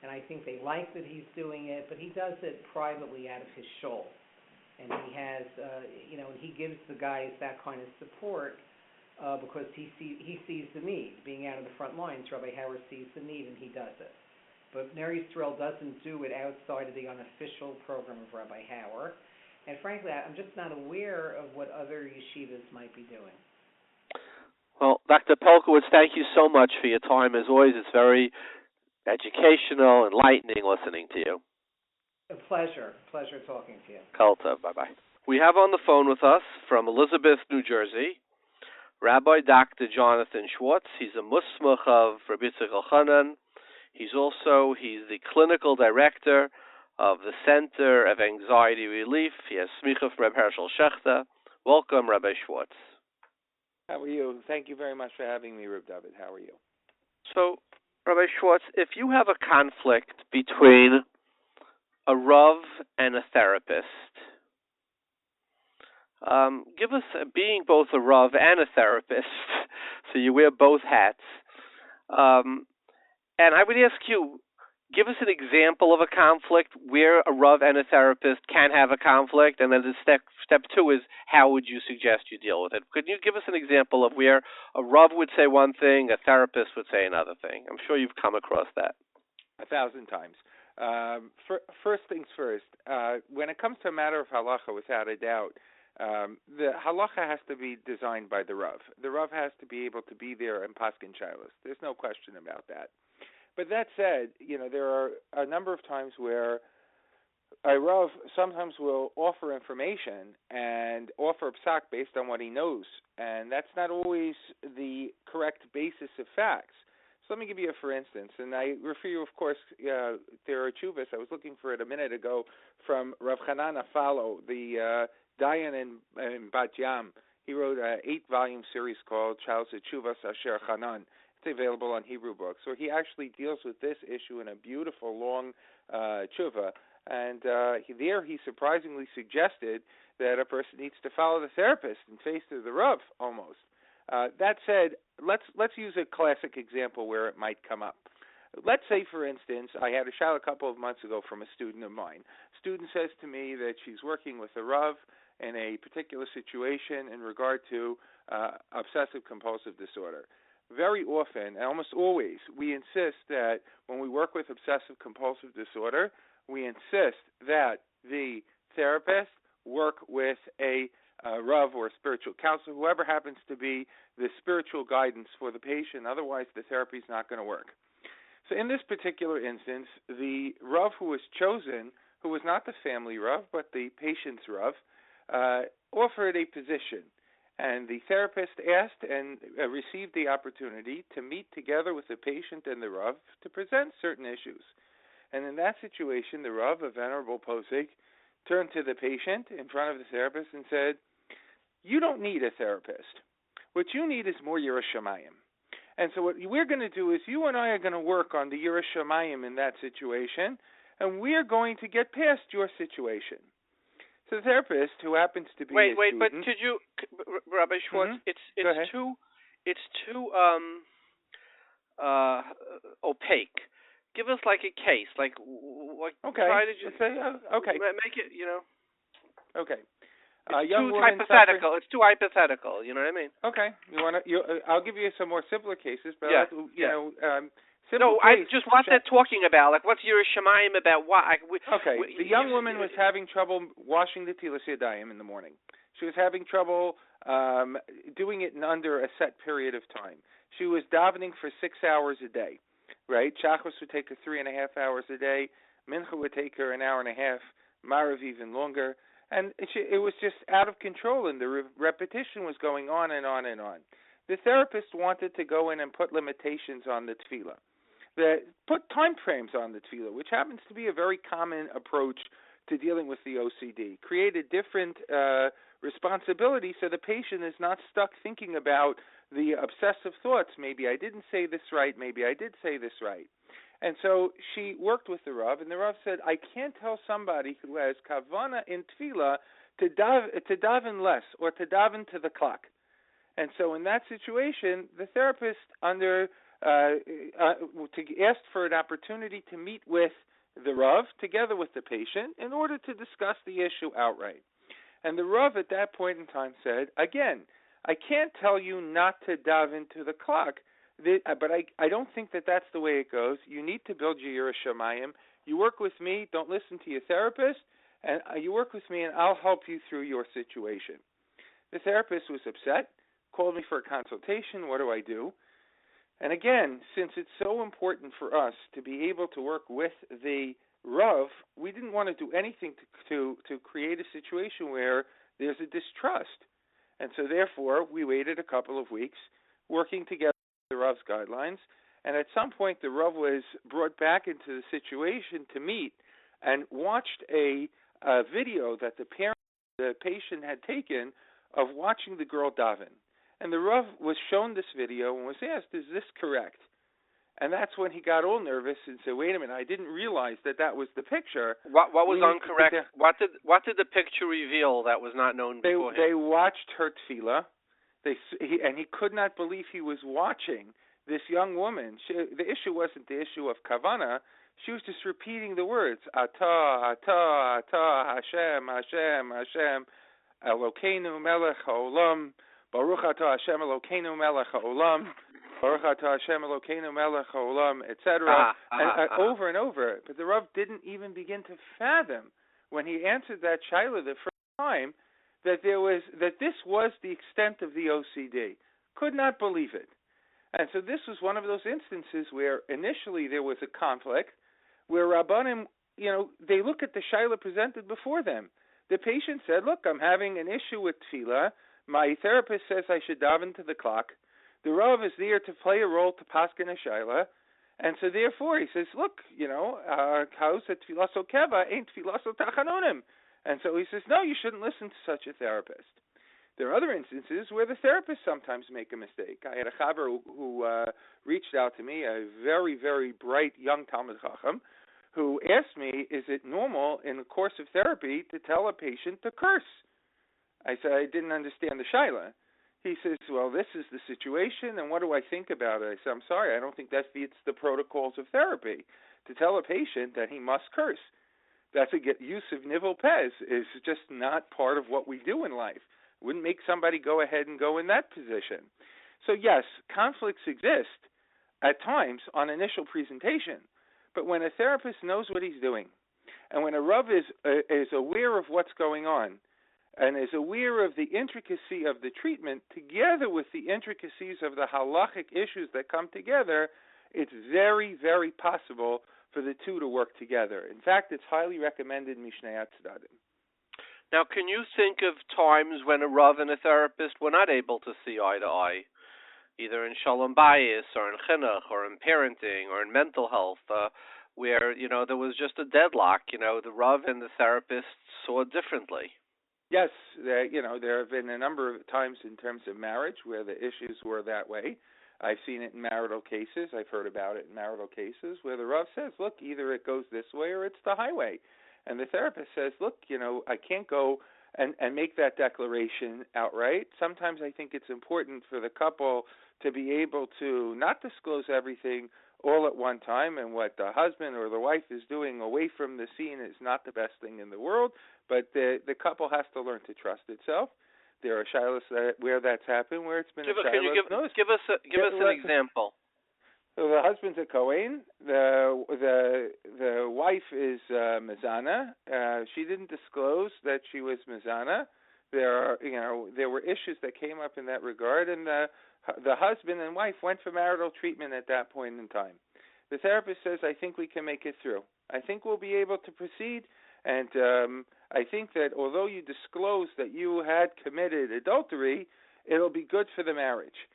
and I think they like that he's doing it, but he does it privately out of his shul. And he has, he gives the guys that kind of support because he sees the need. Being out of the front lines, Rabbi Howard sees the need, and he does it. But Ner Yisrael doesn't do it outside of the unofficial program of Rabbi Howard. And frankly, I'm just not aware of what other yeshivas might be doing. Well, Dr. Pelcovitz, thank you so much for your time. As always, it's very educational, enlightening listening to you. A pleasure talking to you. Kalta, bye-bye. We have on the phone with us from Elizabeth, New Jersey, Rabbi Dr. Jonathan Schwartz. He's a musmach of Rabbi Elchonon. He's the clinical director of the Center of Anxiety Relief. He has smicha for Rabbi Hershel Schachter. Welcome, Rabbi Schwartz. How are you? Thank you very much for having me, Reb David. How are you? So, Rabbi Schwartz, if you have a conflict between a Rav and a therapist, Give us, being both a Rav and a therapist, so you wear both hats. And I would ask you, give us an example of a conflict where a Rav and a therapist can have a conflict, and then the step two is, how would you suggest you deal with it? Could you give us an example of where a Rav would say one thing, a therapist would say another thing? I'm sure you've come across that. 1,000 times. First things first, when it comes to a matter of halacha, without a doubt, the halacha has to be designed by the Rav. The Rav has to be able to be there and paskin shilos. There's no question about that. But that said, there are a number of times where a Rav sometimes will offer information and offer a psak based on what he knows, and that's not always the correct basis of facts. So let me give you a for instance, and I refer you, of course, there are tshuvas. I was looking for it a minute ago from Rav Hanan Afalo, the Dayan in Bat Yam. He wrote an 8-volume series called Charles Tshuvas Asher Hanan. It's available on Hebrew books, where he actually deals with this issue in a beautiful, long tshuva. And he surprisingly suggested that a person needs to follow the therapist and face to the Rav, almost. That said, let's use a classic example where it might come up. Let's say, for instance, I had a shot a couple of months ago from a student of mine. Student says to me that she's working with a Rav in a particular situation in regard to obsessive-compulsive disorder. Very often, and almost always, we insist that when we work with obsessive-compulsive disorder, we insist that the therapist work with a Rav or a spiritual counselor, whoever happens to be the spiritual guidance for the patient. Otherwise, the therapy is not going to work. So in this particular instance, the Rav who was chosen, who was not the family Rav, but the patient's Rav, offered a position. And the therapist asked and received the opportunity to meet together with the patient and the Rav to present certain issues. And in that situation, the Rav, a venerable Posek, turned to the patient in front of the therapist and said, "You don't need a therapist. What you need is more Yiras Shamayim. And so what we're going to do is you and I are going to work on the Yiras Shamayim in that situation, and we're going to get past your situation." So the therapist, who happens to be wait, student, but could you, Rabbi Schwartz? Mm-hmm. It's too opaque. Give us like a case, like okay. Try to just okay. Make it, Okay. It's too hypothetical. It's too hypothetical. You know what I mean? Okay. I'll give you some more simpler cases, but I just what they're talking about. Like, what's Yiras Shamayim about? What? The young woman was having trouble washing the Tilas Yadayim in the morning. She was having trouble doing it in under a set period of time. She was davening for 6 hours a day, right? Shachos would take her 3.5 hours a day. Mincha would take her an hour and a half. Marav even longer. And it was just out of control, and the repetition was going on and on and on. The therapist wanted to go in and put limitations on the tefillah. Put time frames on the tefillah, which happens to be a very common approach to dealing with the OCD. Create a different responsibility so the patient is not stuck thinking about the obsessive thoughts. Maybe I didn't say this right. Maybe I did say this right. And so she worked with the Rav, and the Rav said, I can't tell somebody who has kavana in tefillah to daven less or to daven to the clock. And so in that situation, the therapist asked for an opportunity to meet with the Rav together with the patient in order to discuss the issue outright. And the Rav at that point in time said, again, I can't tell you not to daven to the clock, but I don't think that that's the way it goes. You need to build your Yiras Shamayim. You work with me. Don't listen to your therapist. And you work with me, and I'll help you through your situation. The therapist was upset, called me for a consultation. What do I do? And again, since it's so important for us to be able to work with the Rav, we didn't want to do anything to create a situation where there's a distrust. And so therefore, we waited a couple of weeks working together with the Rav's guidelines. And at some point, the Rav was brought back into the situation to meet and watched a video that the patient had taken of watching the girl daven. And the Rav was shown this video and was asked, is this correct? And that's when he got all nervous and said, "Wait a minute! I didn't realize that was the picture." What was incorrect? What did the picture reveal that was not known beforehand? They watched her tefillah. He could not believe he was watching this young woman. The issue wasn't the issue of kavana. She was just repeating the words, Atah, Atah, Atah, Hashem, Hashem, Hashem, Elokeinu melech haolam, Baruch Atah Hashem Elokeinu melech haolam, Baruch Atah Hashem Elokeinu melech haolam, etc. Over and over. But the Rav didn't even begin to fathom when he answered that shaila the first time that this was the extent of the OCD. Could not believe it. And so this was one of those instances where initially there was a conflict, where Rabbonim, they look at the shaila presented before them. The patient said, "Look, I'm having an issue with tefillah. My therapist says I should daven to the clock. The Rav is there to play a role to paskin a shaila, and so therefore he says, look, how's a tfilaso keva ain't tfilaso tachanonim." And so he says, no, you shouldn't listen to such a therapist. There are other instances where the therapists sometimes make a mistake. I had a chaver who reached out to me, a very, very bright young Talmid Chacham, who asked me, is it normal in the course of therapy to tell a patient to curse? I said, I didn't understand the shaila. He says, well, this is the situation, and what do I think about it? I said, I'm sorry, I don't think that fits the protocols of therapy. To tell a patient that he must curse, that's a use of nivel pez, is just not part of what we do in life. Wouldn't make somebody go ahead and go in that position. So yes, conflicts exist at times on initial presentation, but when a therapist knows what he's doing, and when a Rav is aware of what's going on, and is aware of the intricacy of the treatment, together with the intricacies of the halachic issues that come together, it's very, very possible for the two to work together. In fact, it's highly recommended mishnei tzadadim. Now, can you think of times when a Rav and a therapist were not able to see eye to eye, either in shalom bayis or in chinuch or in parenting or in mental health, where there was just a deadlock? The Rav and the therapist saw differently. Yes, there have been a number of times in terms of marriage where the issues were that way. I've seen it in marital cases. I've heard about it in marital cases where the Rav says, look, either it goes this way or it's the highway. And the therapist says, look, I can't go and make that declaration outright. Sometimes I think it's important for the couple to be able to not disclose everything all at one time, and what the husband or the wife is doing away from the scene is not the best thing in the world, but the couple has to learn to trust itself. There are shilas where that's happened, where it's been give us an example. So the husband's a Kohen. The wife is Mizana. She didn't disclose that she was Mizana. There were issues that came up in that regard, and the husband and wife went for marital treatment at that point in time. The therapist says, I think we can make it through. I think we'll be able to proceed, and I think that although you disclose that you had committed adultery, it'll be good for the marriage.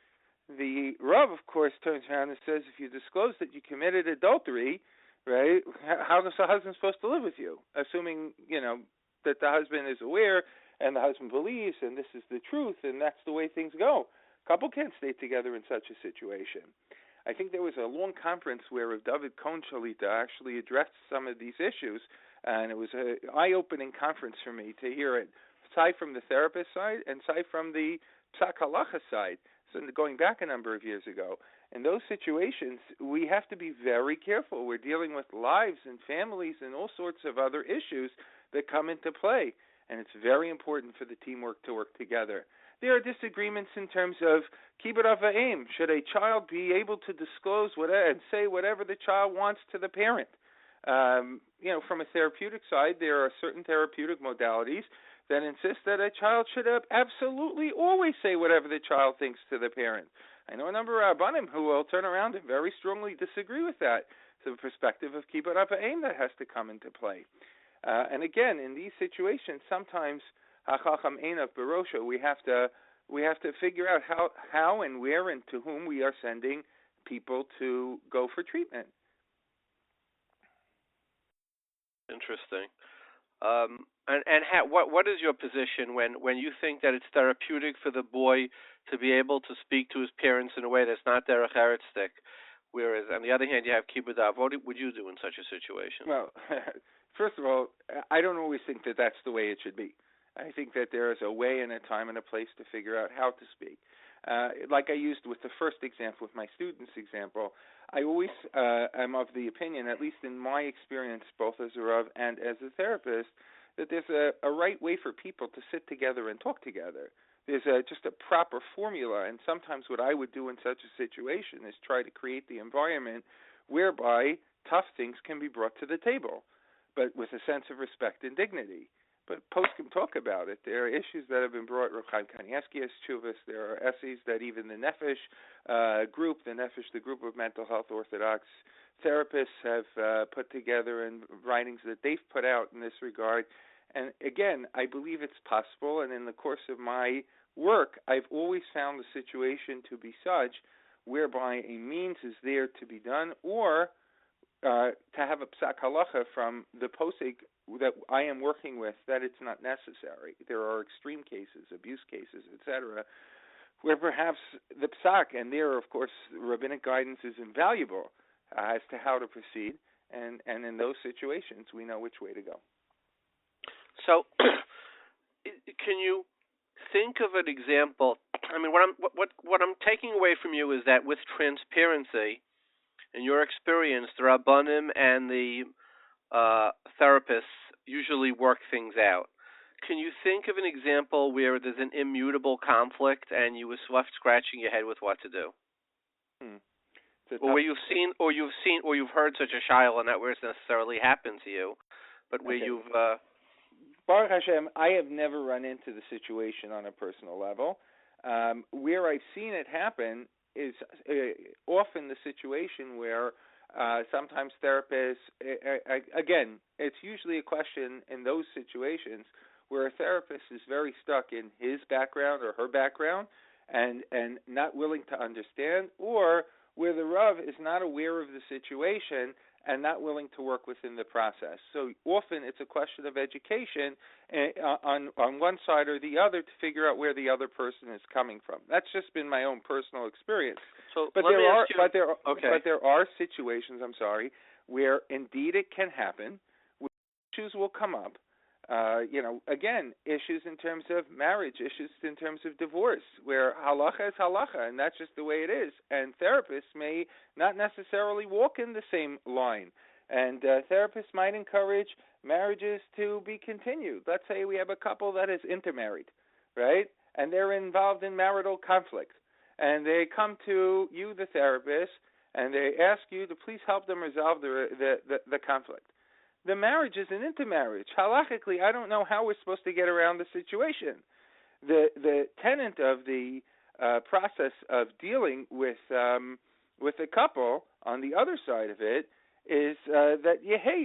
The Rav, of course, turns around and says, if you disclose that you committed adultery, right, how is the husband supposed to live with you? Assuming, that the husband is aware and the husband believes and this is the truth and that's the way things go. Couple can't stay together in such a situation. I think there was a long conference where Rav David Cohen Shalita actually addressed some of these issues, and it was an eye-opening conference for me to hear it, aside from the therapist side and aside from the Psak Halacha side. So going back a number of years ago, in those situations, we have to be very careful. We're dealing with lives and families and all sorts of other issues that come into play, and it's very important for the teamwork to work together. There are disagreements in terms of kibbud av va'em. Should a child be able to disclose and say whatever the child wants to the parent? From a therapeutic side, there are certain therapeutic modalities that insist that a child should absolutely always say whatever the child thinks to the parent. I know a number of Rabbonim who will turn around and very strongly disagree with that. So the perspective of kibbud av va'em that has to come into play. And again, in these situations, sometimes hachacham einav barosha, we have to figure out how and where and to whom we are sending people to go for treatment. Interesting. What is your position when you think that it's therapeutic for the boy to be able to speak to his parents in a way that's not derech eretz stick? whereas on the other hand you have kibbutz. What would you do in such a situation? Well, first of all, I don't always think that that's the way it should be. I think that there is a way and a time and a place to figure out how to speak. Like I used with the first example, with my students' example, I always am of the opinion, at least in my experience, both as a Rav and as a therapist, that there's a right way for people to sit together and talk together. There's just a proper formula, and sometimes what I would do in such a situation is try to create the environment whereby tough things can be brought to the table, but with a sense of respect and dignity. But Posek talk about it. There are issues that have been brought. There are essays that even the Nefesh group, the group of mental health Orthodox therapists, have put together, and writings that they've put out in this regard. And again, I believe it's possible. And in the course of my work, I've always found the situation to be such whereby a means is there to be done, or to have a psak halacha from the posek that I am working with that it's not necessary. There are extreme cases, abuse cases, etc., where perhaps the psak, and there, of course, rabbinic guidance is invaluable as to how to proceed, and in those situations, we know which way to go. So, can you think of an example? I mean, what I'm taking away from you is that with transparency, in your experience, the Rabbonim and the therapists usually work things out. Can you think of an example where there's an immutable conflict and you was left scratching your head with what to do? Or where you've heard such a shayla, not where it's necessarily happened to you, but where you've Baruch Hashem, I have never run into the situation on a personal level. Where I've seen it happen is often the situation where sometimes therapists, again, it's usually a question in those situations where a therapist is very stuck in his background or her background and not willing to understand, or where the Rav is not aware of the situation and not willing to work within the process. So often it's a question of education on one side or the other to figure out where the other person is coming from. That's just been my own personal experience. So but there are situations, where indeed it can happen, where issues will come up. Again, issues in terms of marriage, issues in terms of divorce, where halacha is halacha, and that's just the way it is. And therapists may not necessarily walk in the same line. And therapists might encourage marriages to be continued. Let's say we have a couple that is intermarried, right? And they're involved in marital conflict. And they come to you, the therapist, and they ask you to please help them resolve the conflict. The marriage is an intermarriage. Halachically, I don't know how we're supposed to get around the situation. The tenet of the process of dealing with a couple on the other side of it is that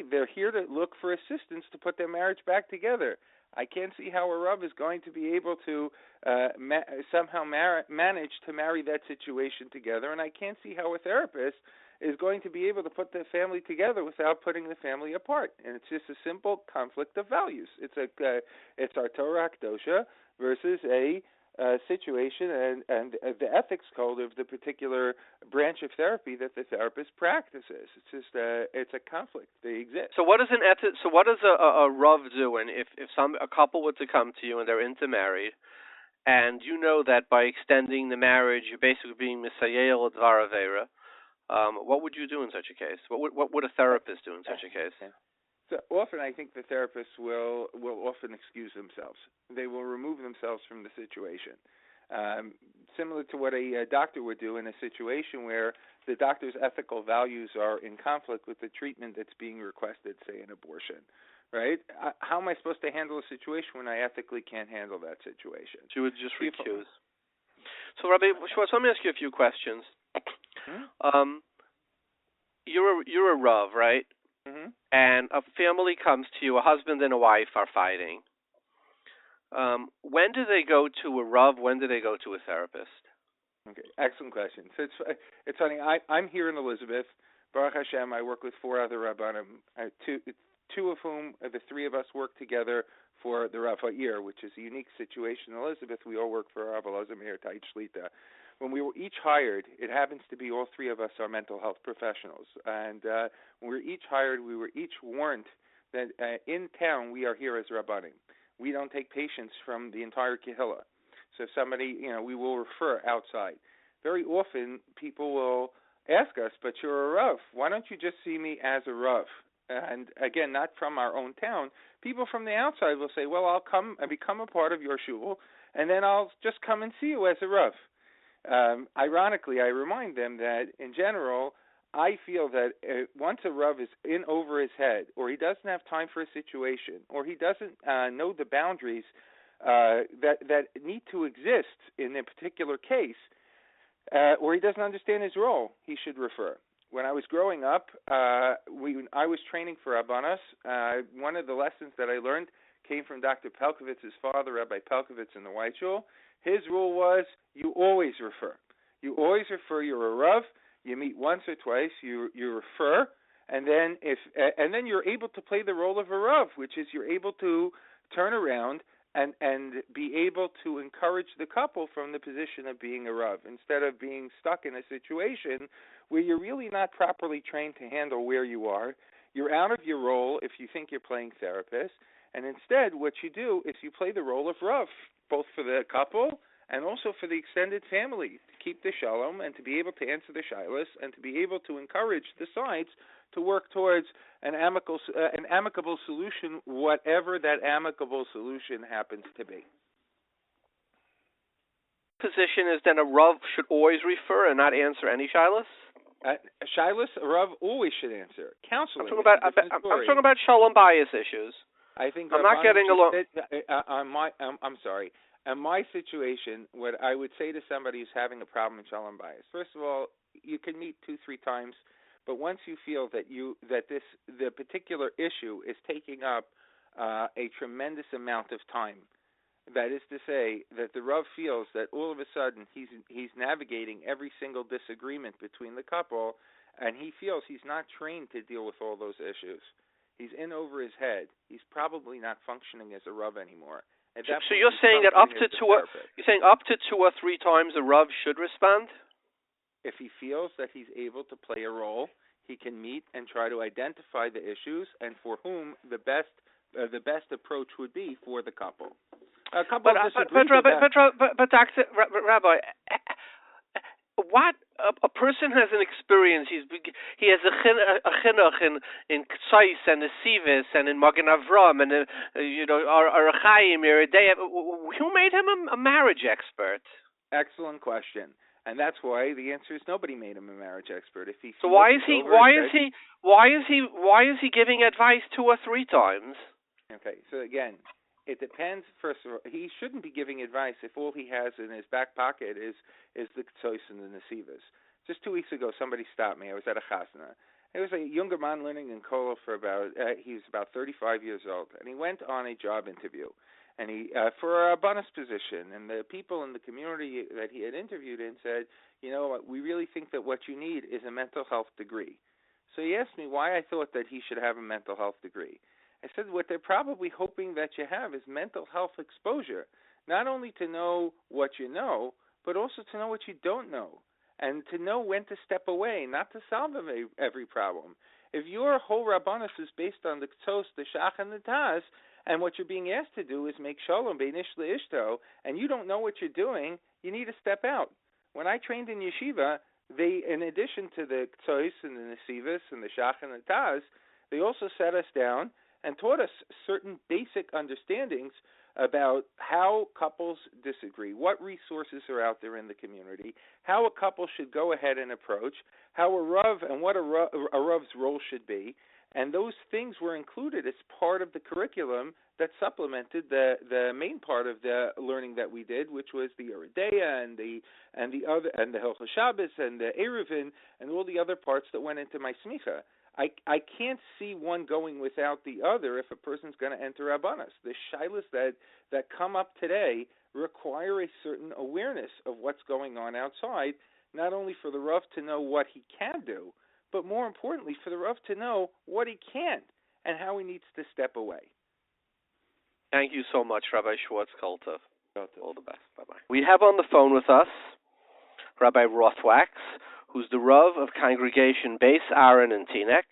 they're here to look for assistance to put their marriage back together. I can't see how a Rav is going to be able to somehow manage to marry that situation together, and I can't see how a therapist is going to be able to put the family together without putting the family apart. And it's just a simple conflict of values. It's our Torah Hakdosha versus a situation and the ethics code of the particular branch of therapy that the therapist practices. It's just it's a conflict. They exist. So what does a Rav do? And if a couple were to come to you and they're intermarried, and you know that by extending the marriage you're basically being misayel dvar avera, what would you do in such a case? What would a therapist do in such a case? So often I think the therapists will often excuse themselves. They will remove themselves from the situation. Similar to what a doctor would do in a situation where the doctor's ethical values are in conflict with the treatment that's being requested, say an abortion, right? How am I supposed to handle a situation when I ethically can't handle that situation? She would just recuse. So Rabbi Schwartz, let me ask you a few questions. You're a Rav, right? Mm-hmm. And a family comes to you, a husband and a wife are fighting. When do they go to a Rav? When do they go to a therapist? Okay, excellent question. So it's funny. I'm here in Elizabeth. Baruch Hashem, I work with 4 other Rabbonim, two of whom, the 3 of us work together for the Rav Ha'ir, which is a unique situation in Elizabeth. We all work for Rav Elazar Meir Tait Shlita. when we were each hired, it happens to be all three of us are mental health professionals, and when we were each hired, we were each warned that in town we are here as Rabbonim. We don't take patients from the entire Kehillah. So if somebody, we will refer outside. Very often people will ask us, but you're a Rav. Why don't you just see me as a Rav? And again, not from our own town. People from the outside will say, well, I'll come and become a part of your shul, and then I'll just come and see you as a Rav. Ironically, I remind them that in general, I feel that once a Rav is in over his head, or he doesn't have time for a situation, or he doesn't know the boundaries that need to exist in a particular case, or he doesn't understand his role, he should refer. When I was growing up, I was training for Abanas. One of the lessons that I learned came from Dr. Pelcovitz's father, Rabbi Pelcovitz in the White Shul. His rule was, you always refer. You always refer. You're a Rav. You meet once or twice. You refer, and then you're able to play the role of a Rav, which is you're able to turn around and be able to encourage the couple from the position of being a Rav, instead of being stuck in a situation where you're really not properly trained to handle where you are. You're out of your role if you think you're playing therapist, and instead what you do is you play the role of Rav, both for the couple and also for the extended family, to keep the shalom and to be able to answer the shilas and to be able to encourage the sides to work towards an amicable solution, whatever that amicable solution happens to be. Position is then a Rav should always refer and not answer any shilas? Shilas, a Rav always should answer. Counseling. I'm talking about shalom bias issues. I think I'm not getting along. I'm sorry. In my situation, what I would say to somebody who's having a problem with shalom bias, first of all, you can meet 2-3 times, but once you feel that the particular issue is taking up a tremendous amount of time, that is to say that the Rav feels that all of a sudden he's navigating every single disagreement between the couple, and he feels he's not trained to deal with all those issues. He's in over his head. He's probably not functioning as a Rav anymore. So you're saying that up to 2 or 3 times a Rav should respond? If he feels that he's able to play a role, he can meet and try to identify the issues and for whom the best approach would be for the couple. But Dr. Rabbi, what a person has an experience. He has a chinuch in Ksais and Nesivis and in Magen Avram and Arachayim. Who made him a marriage expert? Excellent question, and that's why the answer is nobody made him a marriage expert. If he so why is he giving advice 2 or 3 times? Okay, so again, it depends. First of all, he shouldn't be giving advice if all he has in his back pocket is the Ktsos and the Nesivas. Just 2 weeks ago, somebody stopped me. I was at a chasna. It was a younger man learning in Kola for he was about 35 years old, and he went on a job interview, and he for a bonus position, and the people in the community that he had interviewed in said, we really think that what you need is a mental health degree. So he asked me why I thought that he should have a mental health degree. I said what they're probably hoping that you have is mental health exposure, not only to know what you know, but also to know what you don't know, and to know when to step away, not to solve every problem. If your whole Rabbanus is based on the Ktsos, the Shach, and the Taz, and what you're being asked to do is make Shalom Beinish Leishto, and you don't know what you're doing, you need to step out. When I trained in Yeshiva, they, in addition to the Ktsos and the Nesivas and the Shach and the Taz, they also sat us down and taught us certain basic understandings about how couples disagree, what resources are out there in the community, how a couple should go ahead and approach, how a Rav and what a Rav's role should be, and those things were included as part of the curriculum that supplemented the main part of the learning that we did, which was the Eredeya and the Hilchos Shabbos and the Eruvin and all the other parts that went into my smicha. I can't see one going without the other if a person's going to enter Rabbanas. The shilas that come up today require a certain awareness of what's going on outside, not only for the Rav to know what he can do, but more importantly for the Rav to know what he can't and how he needs to step away. Thank you so much, Rabbi Schwartz. All the best. Bye-bye. We have on the phone with us Rabbi Rothwaks, who's the Rav of Congregation Beis Aaron in Teaneck.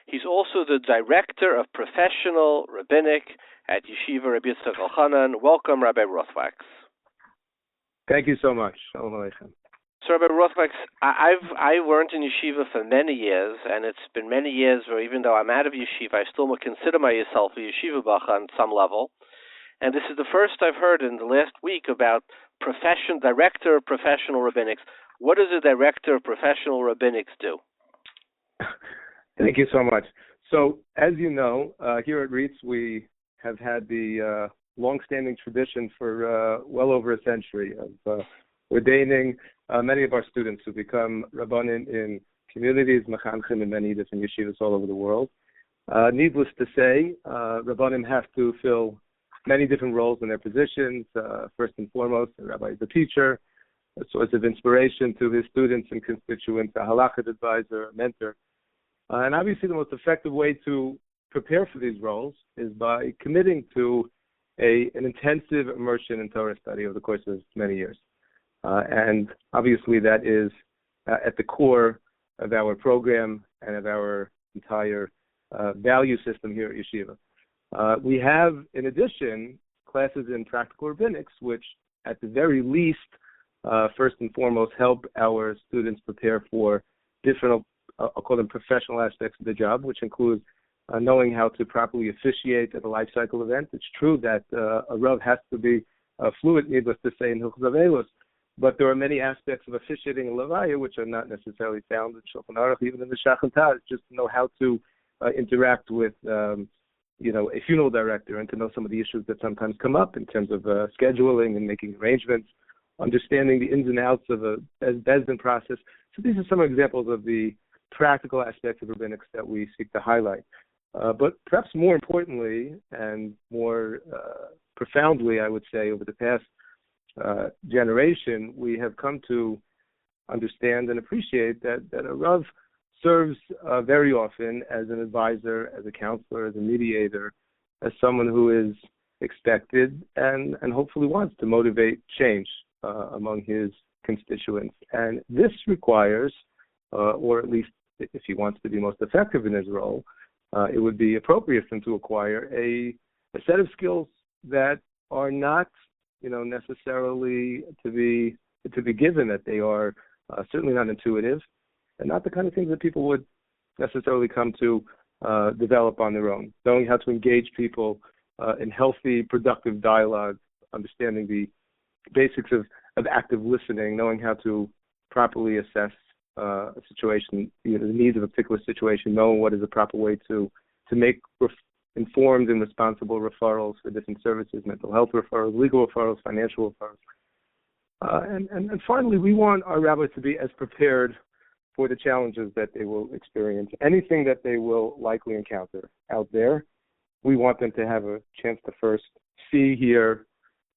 He's also the Director of Professional Rabbinic at Yeshiva Rabbi Yitzchok Elchonon. Welcome, Rabbi Rothwaks. Thank you so much. Shalom Aleichem. So, Rabbi Rothwaks, I learned in Yeshiva for many years, and it's been many years where even though I'm out of Yeshiva, I still consider myself a Yeshiva Bacha on some level. And this is the first I've heard in the last week about Director of Professional Rabbinics. What does a Director of Professional Rabbinics do? Thank you so much. So, as you know, here at REITs, we have had the long-standing tradition for well over a century of ordaining many of our students who become Rabbonim in communities, Mechanchim, in many different yeshivas all over the world. Needless to say, Rabbonim have to fill many different roles in their positions. First and foremost, the Rabbi is a teacher, a source of inspiration to his students and constituents, a Halacha advisor, a mentor. And obviously the most effective way to prepare for these roles is by committing to an intensive immersion in Torah study over the course of many years. And obviously that is at the core of our program and of our entire value system here at Yeshiva. We have, in addition, classes in practical rabbinics, which at the very least, first and foremost, help our students prepare for different, I'll call them professional aspects of the job, which includes knowing how to properly officiate at a life cycle event. It's true that a Rav has to be fluent, needless to say, in Hilchos Avelos, but there are many aspects of officiating in Levaya which are not necessarily found in Shulchan Aruch, even in the Schachter, just to know how to interact with, a funeral director and to know some of the issues that sometimes come up in terms of scheduling and making arrangements, understanding the ins and outs of a Bezdin process. So these are some examples of the practical aspects of rabbinics that we seek to highlight. But perhaps more importantly and more profoundly, I would say, over the past generation, we have come to understand and appreciate that a Rav serves very often as an advisor, as a counselor, as a mediator, as someone who is expected and hopefully wants to motivate change among his constituents. And this requires, or at least if he wants to be most effective in his role, it would be appropriate for him to acquire a set of skills that are not, necessarily to be given, that they are certainly not intuitive, and not the kind of things that people would necessarily come to develop on their own. Knowing how to engage people in healthy, productive dialogue, understanding the basics of active listening, knowing how to properly assess a situation, the needs of a particular situation, knowing what is the proper way to make informed and responsible referrals for different services, mental health referrals, legal referrals, financial referrals. And finally, we want our rabbis to be as prepared for the challenges that they will experience, anything that they will likely encounter out there. We want them to have a chance to first see, hear,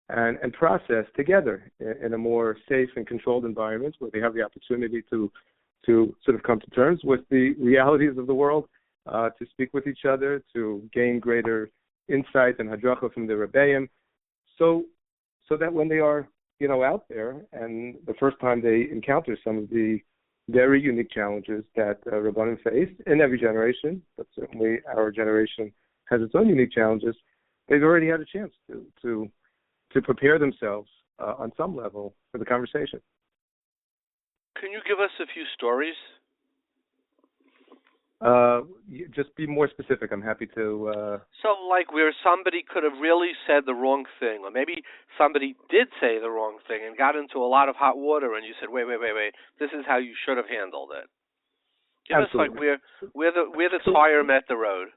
and process together in a more safe and controlled environment where they have the opportunity to sort of come to terms with the realities of the world, to speak with each other, to gain greater insight and hadracha from the Rabbonim, so that when they are, out there and the first time they encounter some of the very unique challenges that Rabbonim face in every generation, but certainly our generation has its own unique challenges, they've already had a chance to prepare themselves on some level for the conversation. Can you give us a few stories? Just be more specific. I'm happy to. So, like where somebody could have really said the wrong thing, or maybe somebody did say the wrong thing and got into a lot of hot water, and you said, "Wait, this is how you should have handled it." Give Absolutely. us like where the tire met the road.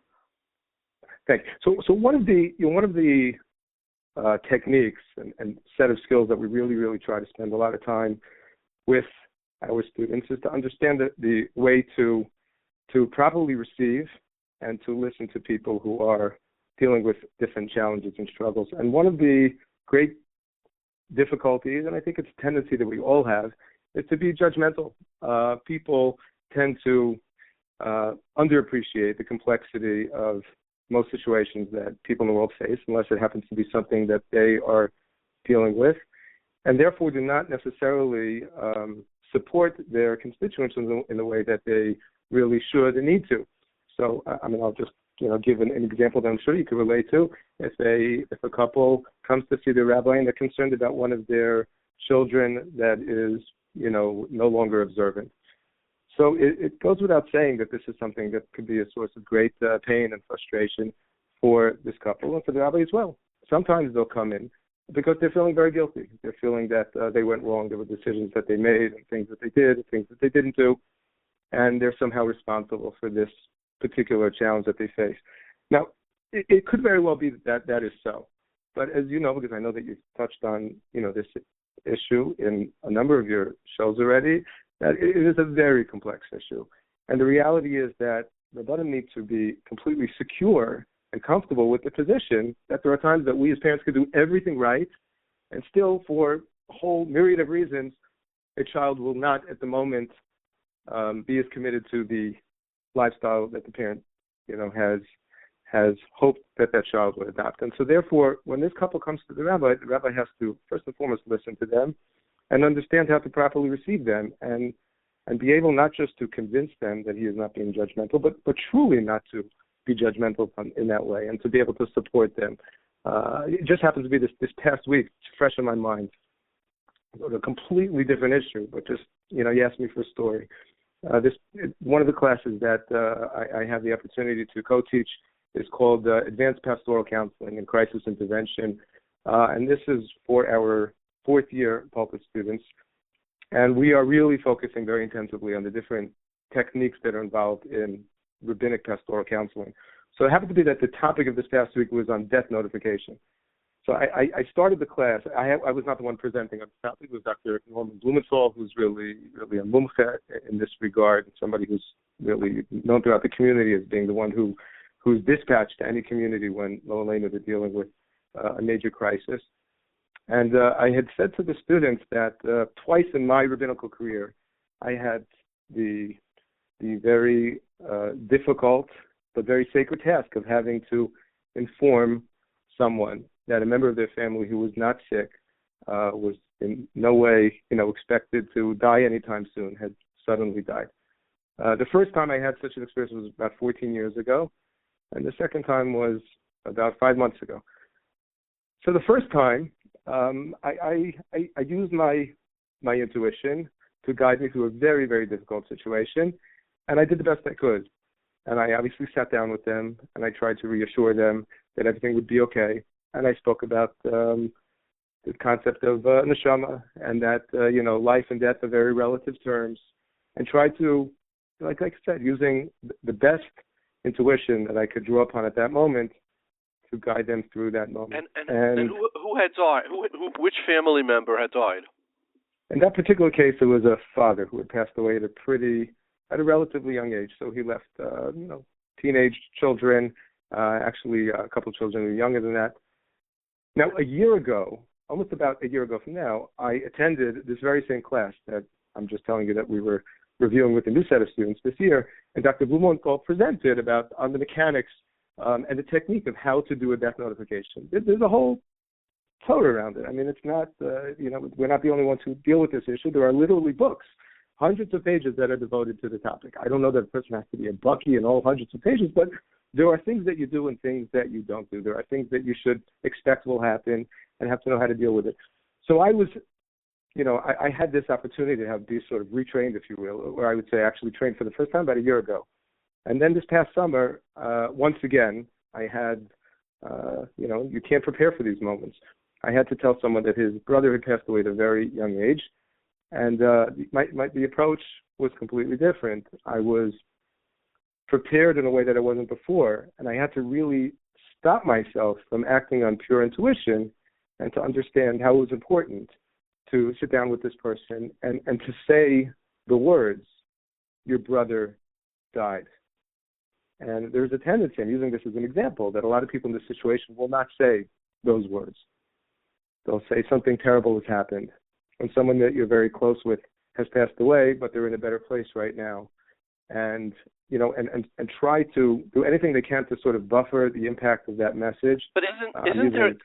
Thank you. So one of the techniques and set of skills that we really try to spend a lot of time with our students is to understand the way to properly receive and to listen to people who are dealing with different challenges and struggles. And one of the great difficulties, and I think it's a tendency that we all have, is to be judgmental. People tend to underappreciate the complexity of most situations that people in the world face, unless it happens to be something that they are dealing with. and therefore do not necessarily support their constituents in the way that they really should and need to. So, I'll just give an example that I'm sure you can relate to. If a couple comes to see their rabbi and they're concerned about one of their children that is, no longer observant. So it goes without saying that this is something that could be a source of great pain and frustration for this couple and for the rabbi as well. Sometimes they'll come in because they're feeling very guilty. They're feeling that they went wrong. There were decisions that they made and things that they did and things that they didn't do. And they're somehow responsible for this particular challenge that they face. Now, it could very well be that is so. But as you know, because I know that you've touched on, this issue in a number of your shows already, that it is a very complex issue. And the reality is that Rabbonim need to be completely secure and comfortable with the position that there are times that we as parents could do everything right, and still, for a whole myriad of reasons, a child will not at the moment be as committed to the lifestyle that the parent, has hoped that child would adopt. And so therefore, when this couple comes to the rabbi has to first and foremost listen to them and understand how to properly receive them and be able not just to convince them that he is not being judgmental, but truly not to be judgmental in that way, and to be able to support them. It just happens to be this past week, it's fresh in my mind, a completely different issue, but just, you asked me for a story. One of the classes that I have the opportunity to co-teach is called Advanced Pastoral Counseling and Crisis Intervention, and this is for our fourth-year pulpit students, and we are really focusing very intensively on the different techniques that are involved in rabbinic pastoral counseling. So it happened to be that the topic of this past week was on death notification. So I started the class. I was not the one presenting on the topic. It was Dr. Norman Blumenthal, who's really a mumche in this regard, and somebody who's really known throughout the community as being the one who's dispatched to any community when they're dealing with a major crisis. And I had said to the students that twice in my rabbinical career, I had the very difficult but very sacred task of having to inform someone that a member of their family who was not sick was in no way, expected to die anytime soon, had suddenly died. The first time I had such an experience was about 14 years ago, and the second time was about 5 months ago. So the first time, I used my intuition to guide me through a very, very difficult situation, and I did the best I could. And I obviously sat down with them, and I tried to reassure them that everything would be okay. And I spoke about the concept of neshama, and that, life and death are very relative terms, and tried to, like I said, using the best intuition that I could draw upon at that moment to guide them through that moment. And who had died? Which family member had died? In that particular case, it was a father who had passed away at a relatively young age. So he left, teenage children, actually a couple of children who were younger than that. Now, a year ago, almost about a year ago from now, I attended this very same class that I'm just telling you that we were reviewing with a new set of students this year, and Dr. Blumenthal presented on the mechanics and the technique of how to do a death notification. There's a whole code around it. I mean, it's not, we're not the only ones who deal with this issue. There are literally books, hundreds of pages that are devoted to the topic. I don't know that a person has to be a Bucky in all hundreds of pages, but there are things that you do and things that you don't do. There are things that you should expect will happen and have to know how to deal with it. So I was, I had this opportunity to be sort of retrained, if you will, or I would say actually trained for the first time about a year ago. And then this past summer, once again, I had, you can't prepare for these moments. I had to tell someone that his brother had passed away at a very young age, and the approach was completely different. I was prepared in a way that I wasn't before, and I had to really stop myself from acting on pure intuition and to understand how it was important to sit down with this person and to say the words, "Your brother died." And there's a tendency, I'm using this as an example, that a lot of people in this situation will not say those words. They'll say something terrible has happened. When someone that you're very close with has passed away, but they're in a better place right now. And and try to do anything they can to sort of buffer the impact of that message. But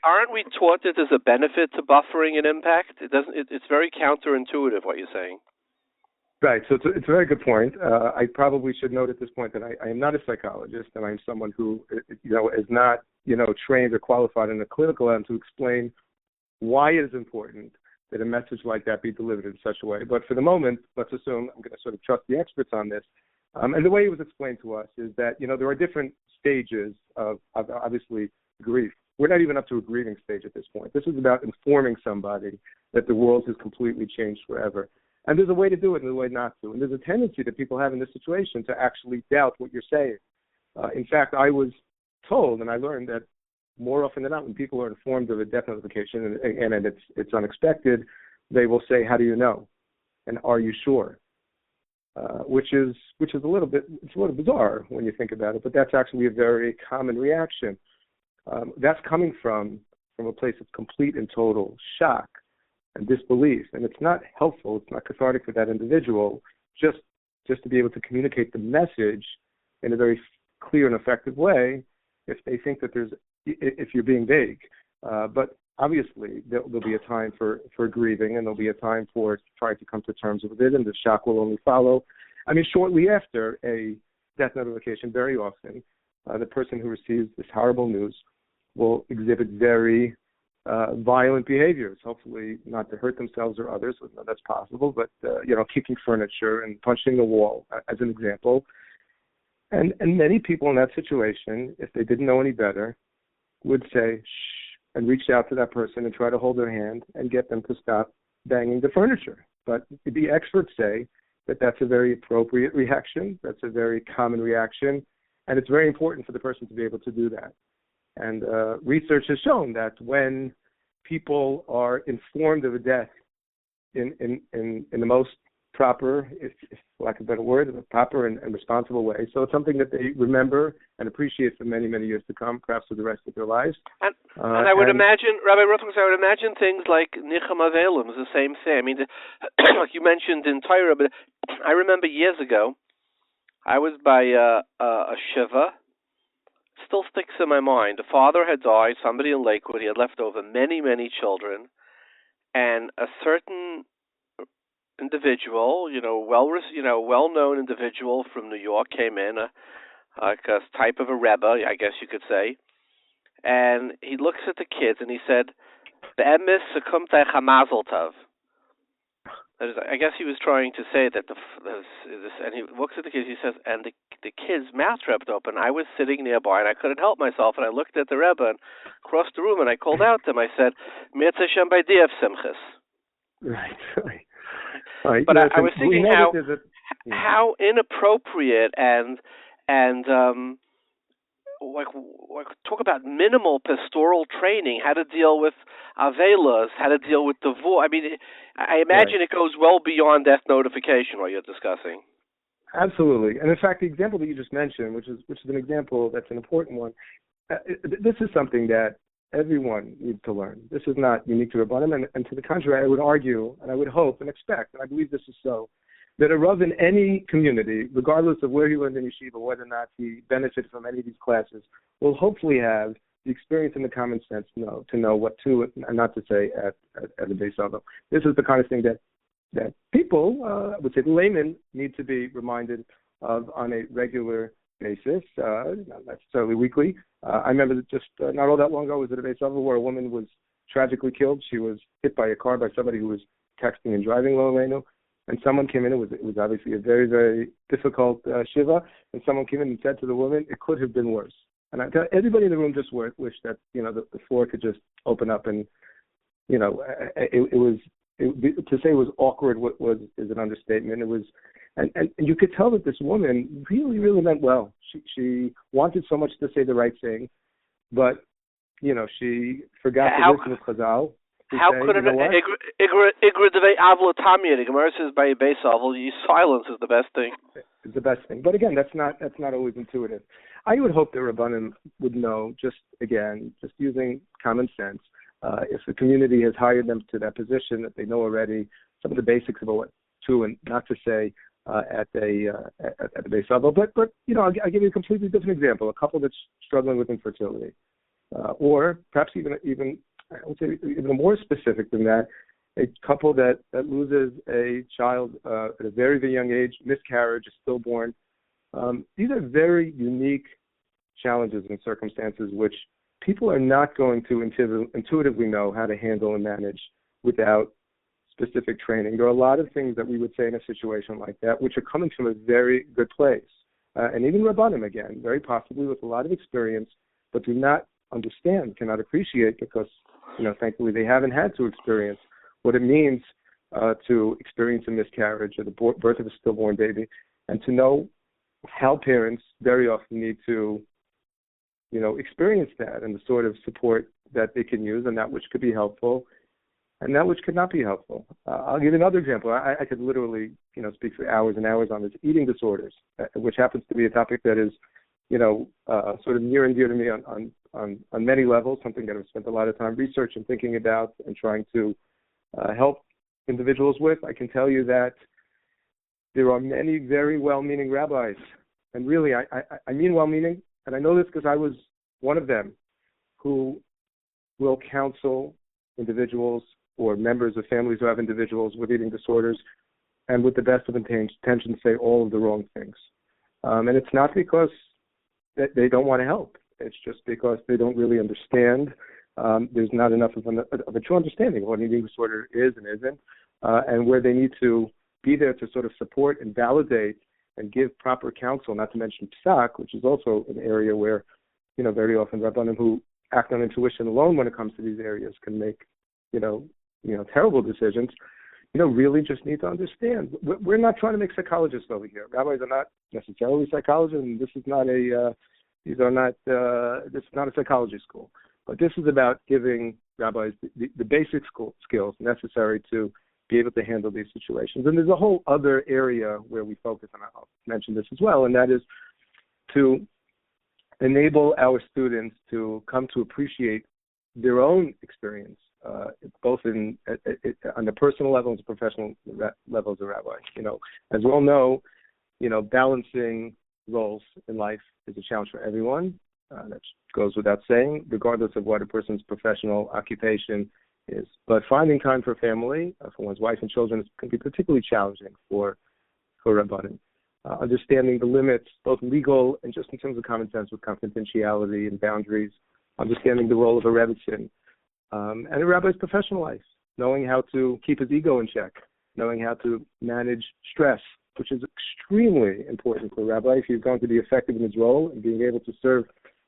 aren't we taught that there's a benefit to buffering an impact? It's very counterintuitive what you're saying. Right. So it's a very good point. I probably should note at this point that I am not a psychologist, and I'm someone who, is not, trained or qualified in a clinical end to explain why it is important that a message like that be delivered in such a way. But for the moment, let's assume I'm going to sort of trust the experts on this. And the way it was explained to us is that, there are different stages of obviously grief. We're not even up to a grieving stage at this point. This is about informing somebody that the world has completely changed forever. And there's a way to do it and a way not to. And there's a tendency that people have in this situation to actually doubt what you're saying. In fact, I was told, and I learned that more often than not, when people are informed of a death notification and it's unexpected, they will say, "How do you know?" and "Are you sure?" Which is a little bit bizarre when you think about it, but that's actually a very common reaction. That's coming from a place of complete and total shock and disbelief, and it's not helpful. It's not cathartic for that individual just to be able to communicate the message in a very clear and effective way if they think that if you're being vague. But obviously there'll be a time for grieving, and there'll be a time for trying to come to terms with it, and the shock will only follow. I mean, shortly after a death notification, very often the person who receives this horrible news will exhibit very violent behaviors, hopefully not to hurt themselves or others. That's possible, but kicking furniture and punching the wall, as an example. And many people in that situation, if they didn't know any better, would say shh and reach out to that person and try to hold their hand and get them to stop banging the furniture. But the experts say that that's a very appropriate reaction. That's a very common reaction, and it's very important for the person to be able to do that. And research has shown that when people are informed of a death in the most proper, if lack of a better word, proper and responsible way, so it's something that they remember and appreciate for many, many years to come, perhaps for the rest of their lives. And I would imagine, Rabbi Rothwaks, I would imagine things like Nicham Avelim is the same thing. I mean, like you mentioned in Torah, but I remember years ago, I was by a Shiva. Still sticks in my mind. The father had died, somebody in Lakewood. He had left over many, many children. And a certain individual, well-known individual from New York came in, like a type of a Rebbe, I guess you could say. And he looks at the kids and he said, "Be'emes sekumtech hamazel tov." I guess he was trying to say that and he looks at the kids. He says, and the kids' mouth dropped open. I was sitting nearby and I couldn't help myself. And I looked at the Rebbe and across the room and I called out to him. I said, "Mirtz Hashem by Diev Simchas." Right. But I was thinking how inappropriate and talk about minimal pastoral training, how to deal with avelas, how to deal with divorce. I mean, I imagine it goes well beyond death notification, what you're discussing. Absolutely. And in fact, the example that you just mentioned, which is an example that's an important one, this is something that everyone needs to learn. This is not unique to Rabbonim, and to the contrary, I would argue, and I would hope and expect, and I believe this is so, that a Rav in any community, regardless of where he learned in Yeshiva, whether or not he benefited from any of these classes, will hopefully have the experience and the common sense to know what to and not to say at a base level. This is the kind of thing that people, I would say the laymen, need to be reminded of on a regular basis, not necessarily weekly. I remember that just not all that long ago, I was at a base level where a woman was tragically killed. She was hit by a car by somebody who was texting and driving low lane. And someone came in, it was obviously a very, very difficult Shiva, and someone came in and said to the woman, it could have been worse. And everybody in the room just wished that, the floor could just open up and, to say it was awkward is an understatement. It was, and you could tell that this woman really, really meant well. She wanted so much to say the right thing, but, she forgot to listen to Chazal. How could it? The Gemara says by base level, silence is the best thing. It's the best thing, but again, that's not always intuitive. I would hope that Rabbonim would know, just using common sense, if the community has hired them to that position, that they know already some of the basics about what to and not to say at the base level. But I'll give you a completely different example. A couple that's struggling with infertility, or perhaps even I would say even more specific than that, a couple that loses a child at a very, very young age, miscarriage, is stillborn. These are very unique challenges and circumstances which people are not going to intuitively know how to handle and manage without specific training. There are a lot of things that we would say in a situation like that which are coming from a very good place. And even Rabbonim, again, very possibly with a lot of experience, but do not understand, cannot appreciate, because, thankfully they haven't had to experience what it means to experience a miscarriage or the birth of a stillborn baby, and to know how parents very often need to experience that and the sort of support that they can use, and that which could be helpful and that which could not be helpful. I'll give you another example. I could literally, speak for hours and hours on this. Eating disorders, which happens to be a topic that is, sort of near and dear to me on many levels, something that I've spent a lot of time researching, thinking about, and trying to help individuals with. I can tell you that there are many very well-meaning rabbis, and really, I mean well-meaning, and I know this because I was one of them, who will counsel individuals or members of families who have individuals with eating disorders, and with the best of intentions say all of the wrong things. And it's not because they don't want to help. It's just because they don't really understand. There's not enough of a true understanding of what an eating disorder is and isn't, and where they need to be there to sort of support and validate and give proper counsel, not to mention psak, which is also an area where, very often Rabbonim who act on intuition alone when it comes to these areas can make, terrible decisions, really just need to understand. We're not trying to make psychologists over here. Rabbis are not necessarily psychologists, and this is not a psychology school. But this is about giving rabbis the basic skills necessary to be able to handle these situations. And there's a whole other area where we focus, and I'll mention this as well, and that is to enable our students to come to appreciate their own experience, both on the personal level and the professional level as a rabbi. As we all know, balancing roles in life is a challenge for everyone. That goes without saying, regardless of what a person's professional occupation is. But finding time for family, for one's wife and children, can be particularly challenging for Rabbonim. Understanding the limits, both legal and just in terms of common sense with confidentiality and boundaries, understanding the role of a rebbitzin, and a rabbi's professional life, knowing how to keep his ego in check, knowing how to manage stress, which is extremely important for a rabbi if he's going to be effective in his role and being able to serve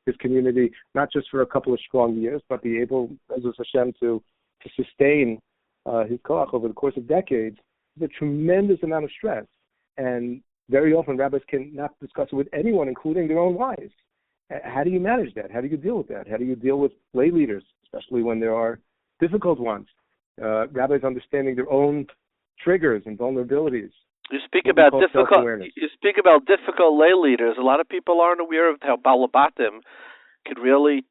his community, not just for a couple of strong years, but be able, as Hashem, to sustain his koach over the course of decades. There's a tremendous amount of stress. And very often rabbis cannot discuss it with anyone, including their own wives. How do you manage that? How do you deal with that? How do you deal with lay leaders, especially when there are difficult ones? Rabbis understanding their own triggers and vulnerabilities. You speak about difficult lay leaders. A lot of people aren't aware of how balabatim could really,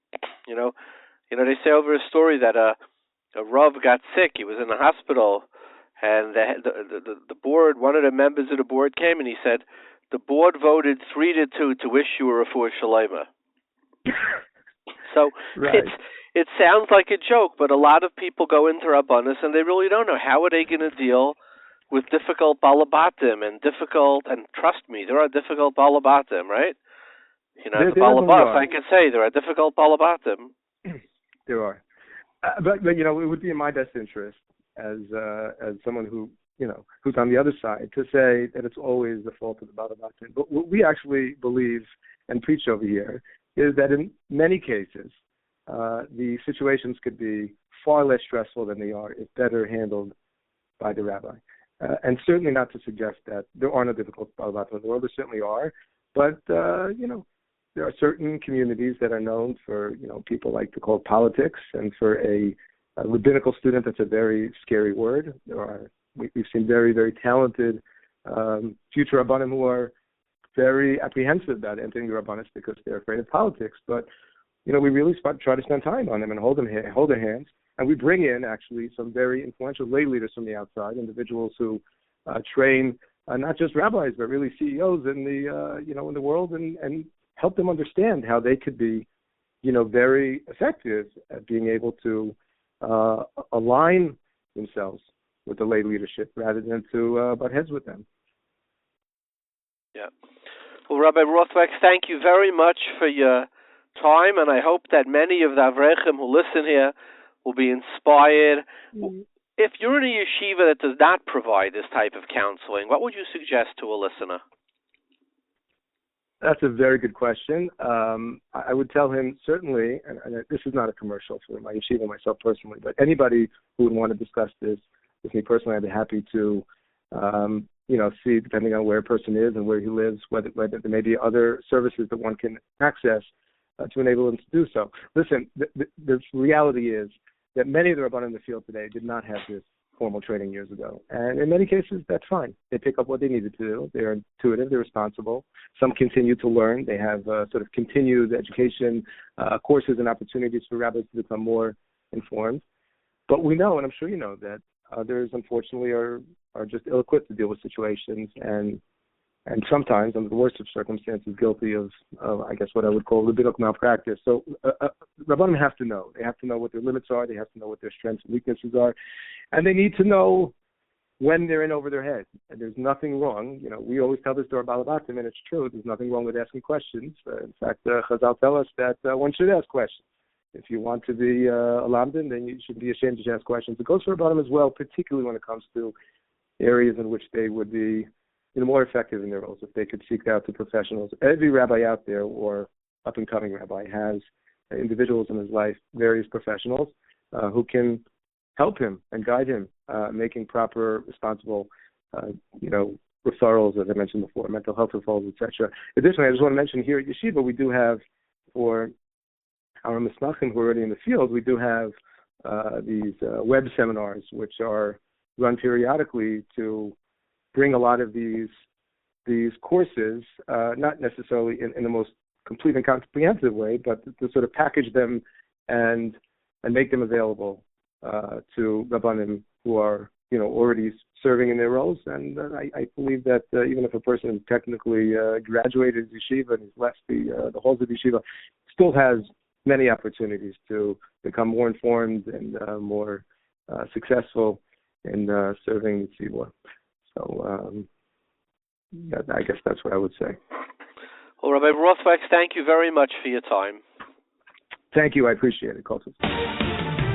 they say over a story that a Rav got sick. He was in the hospital, and the board, one of the members of the board came and he said, the board voted 3-2 to wish you a refuah shalema. So right. It sounds like a joke, but a lot of people go into Rabbanis and they really don't know how are they going to deal with difficult balabatim and trust me, there are difficult balabatim, right? The balabas, I can say there are difficult balabatim. There are. But it would be in my best interest as someone who's on the other side to say that it's always the fault of the balabatim. But what we actually believe and preach over here is that in many cases, the situations could be far less stressful than they are if better handled by the rabbi. And certainly not to suggest that there are no difficult balabatim in the world. There certainly are. But, there are certain communities that are known for, people like to call it politics. And for a rabbinical student, that's a very scary word. We've seen very, very talented future Rabbonim who are very apprehensive about entering the Rabbonis because they're afraid of politics. But, we really try to spend time on them and hold their hands. And we bring in, actually, some very influential lay leaders from the outside, individuals who train not just rabbis, but really CEOs in the in the world, and help them understand how they could be, very effective at being able to align themselves with the lay leadership rather than to butt heads with them. Yeah. Well, Rabbi Rothwaks, thank you very much for your time, and I hope that many of the Avrechim who listen here will be inspired. If you're in a yeshiva that does not provide this type of counseling, what would you suggest to a listener? That's a very good question. I would tell him, certainly, and this is not a commercial for my yeshiva, myself personally, but anybody who would want to discuss this with me personally, I'd be happy to, see, depending on where a person is and where he lives, whether there may be other services that one can access to enable them to do so. Listen, the reality is that many of the Rabbanim in the field today did not have this formal training years ago. And in many cases, that's fine. They pick up what they needed to do. They're intuitive. They're responsible. Some continue to learn. They have sort of continued education courses and opportunities for rabbis to become more informed. But we know, and I'm sure you know, that others, unfortunately, are just ill-equipped to deal with situations and sometimes, under the worst of circumstances, guilty of I guess, what I would call rabbinic malpractice. So Rabbanim have to know. They have to know what their limits are. They have to know what their strengths and weaknesses are. And they need to know when they're in over their head. And there's nothing wrong. We always tell this to our balabatim, and it's true. There's nothing wrong with asking questions. In fact, Chazal tell us that one should ask questions. If you want to be a lamdan, then you shouldn't be ashamed to ask questions. It goes for Rabbanim as well, particularly when it comes to areas in which they would be more effective in their roles if they could seek out the professionals. Every rabbi out there, or up-and-coming rabbi, has individuals in his life, various professionals, who can help him and guide him, making proper, responsible, referrals, as I mentioned before, mental health referrals, etc. Additionally, I just want to mention here at Yeshiva, we do have, for our mismachim who are already in the field, we do have these web seminars, which are run periodically to bring a lot of these courses, not necessarily in the most complete and comprehensive way, but to sort of package them and make them available to Rabbanim who are already serving in their roles. And I believe that even if a person is technically graduated yeshiva and has left the halls of yeshiva, still has many opportunities to become more informed and more successful in serving the tzibur. So I guess that's what I would say. Well, Rabbi Rothwaks, thank you very much for your time. Thank you. I appreciate it, Kosherwith.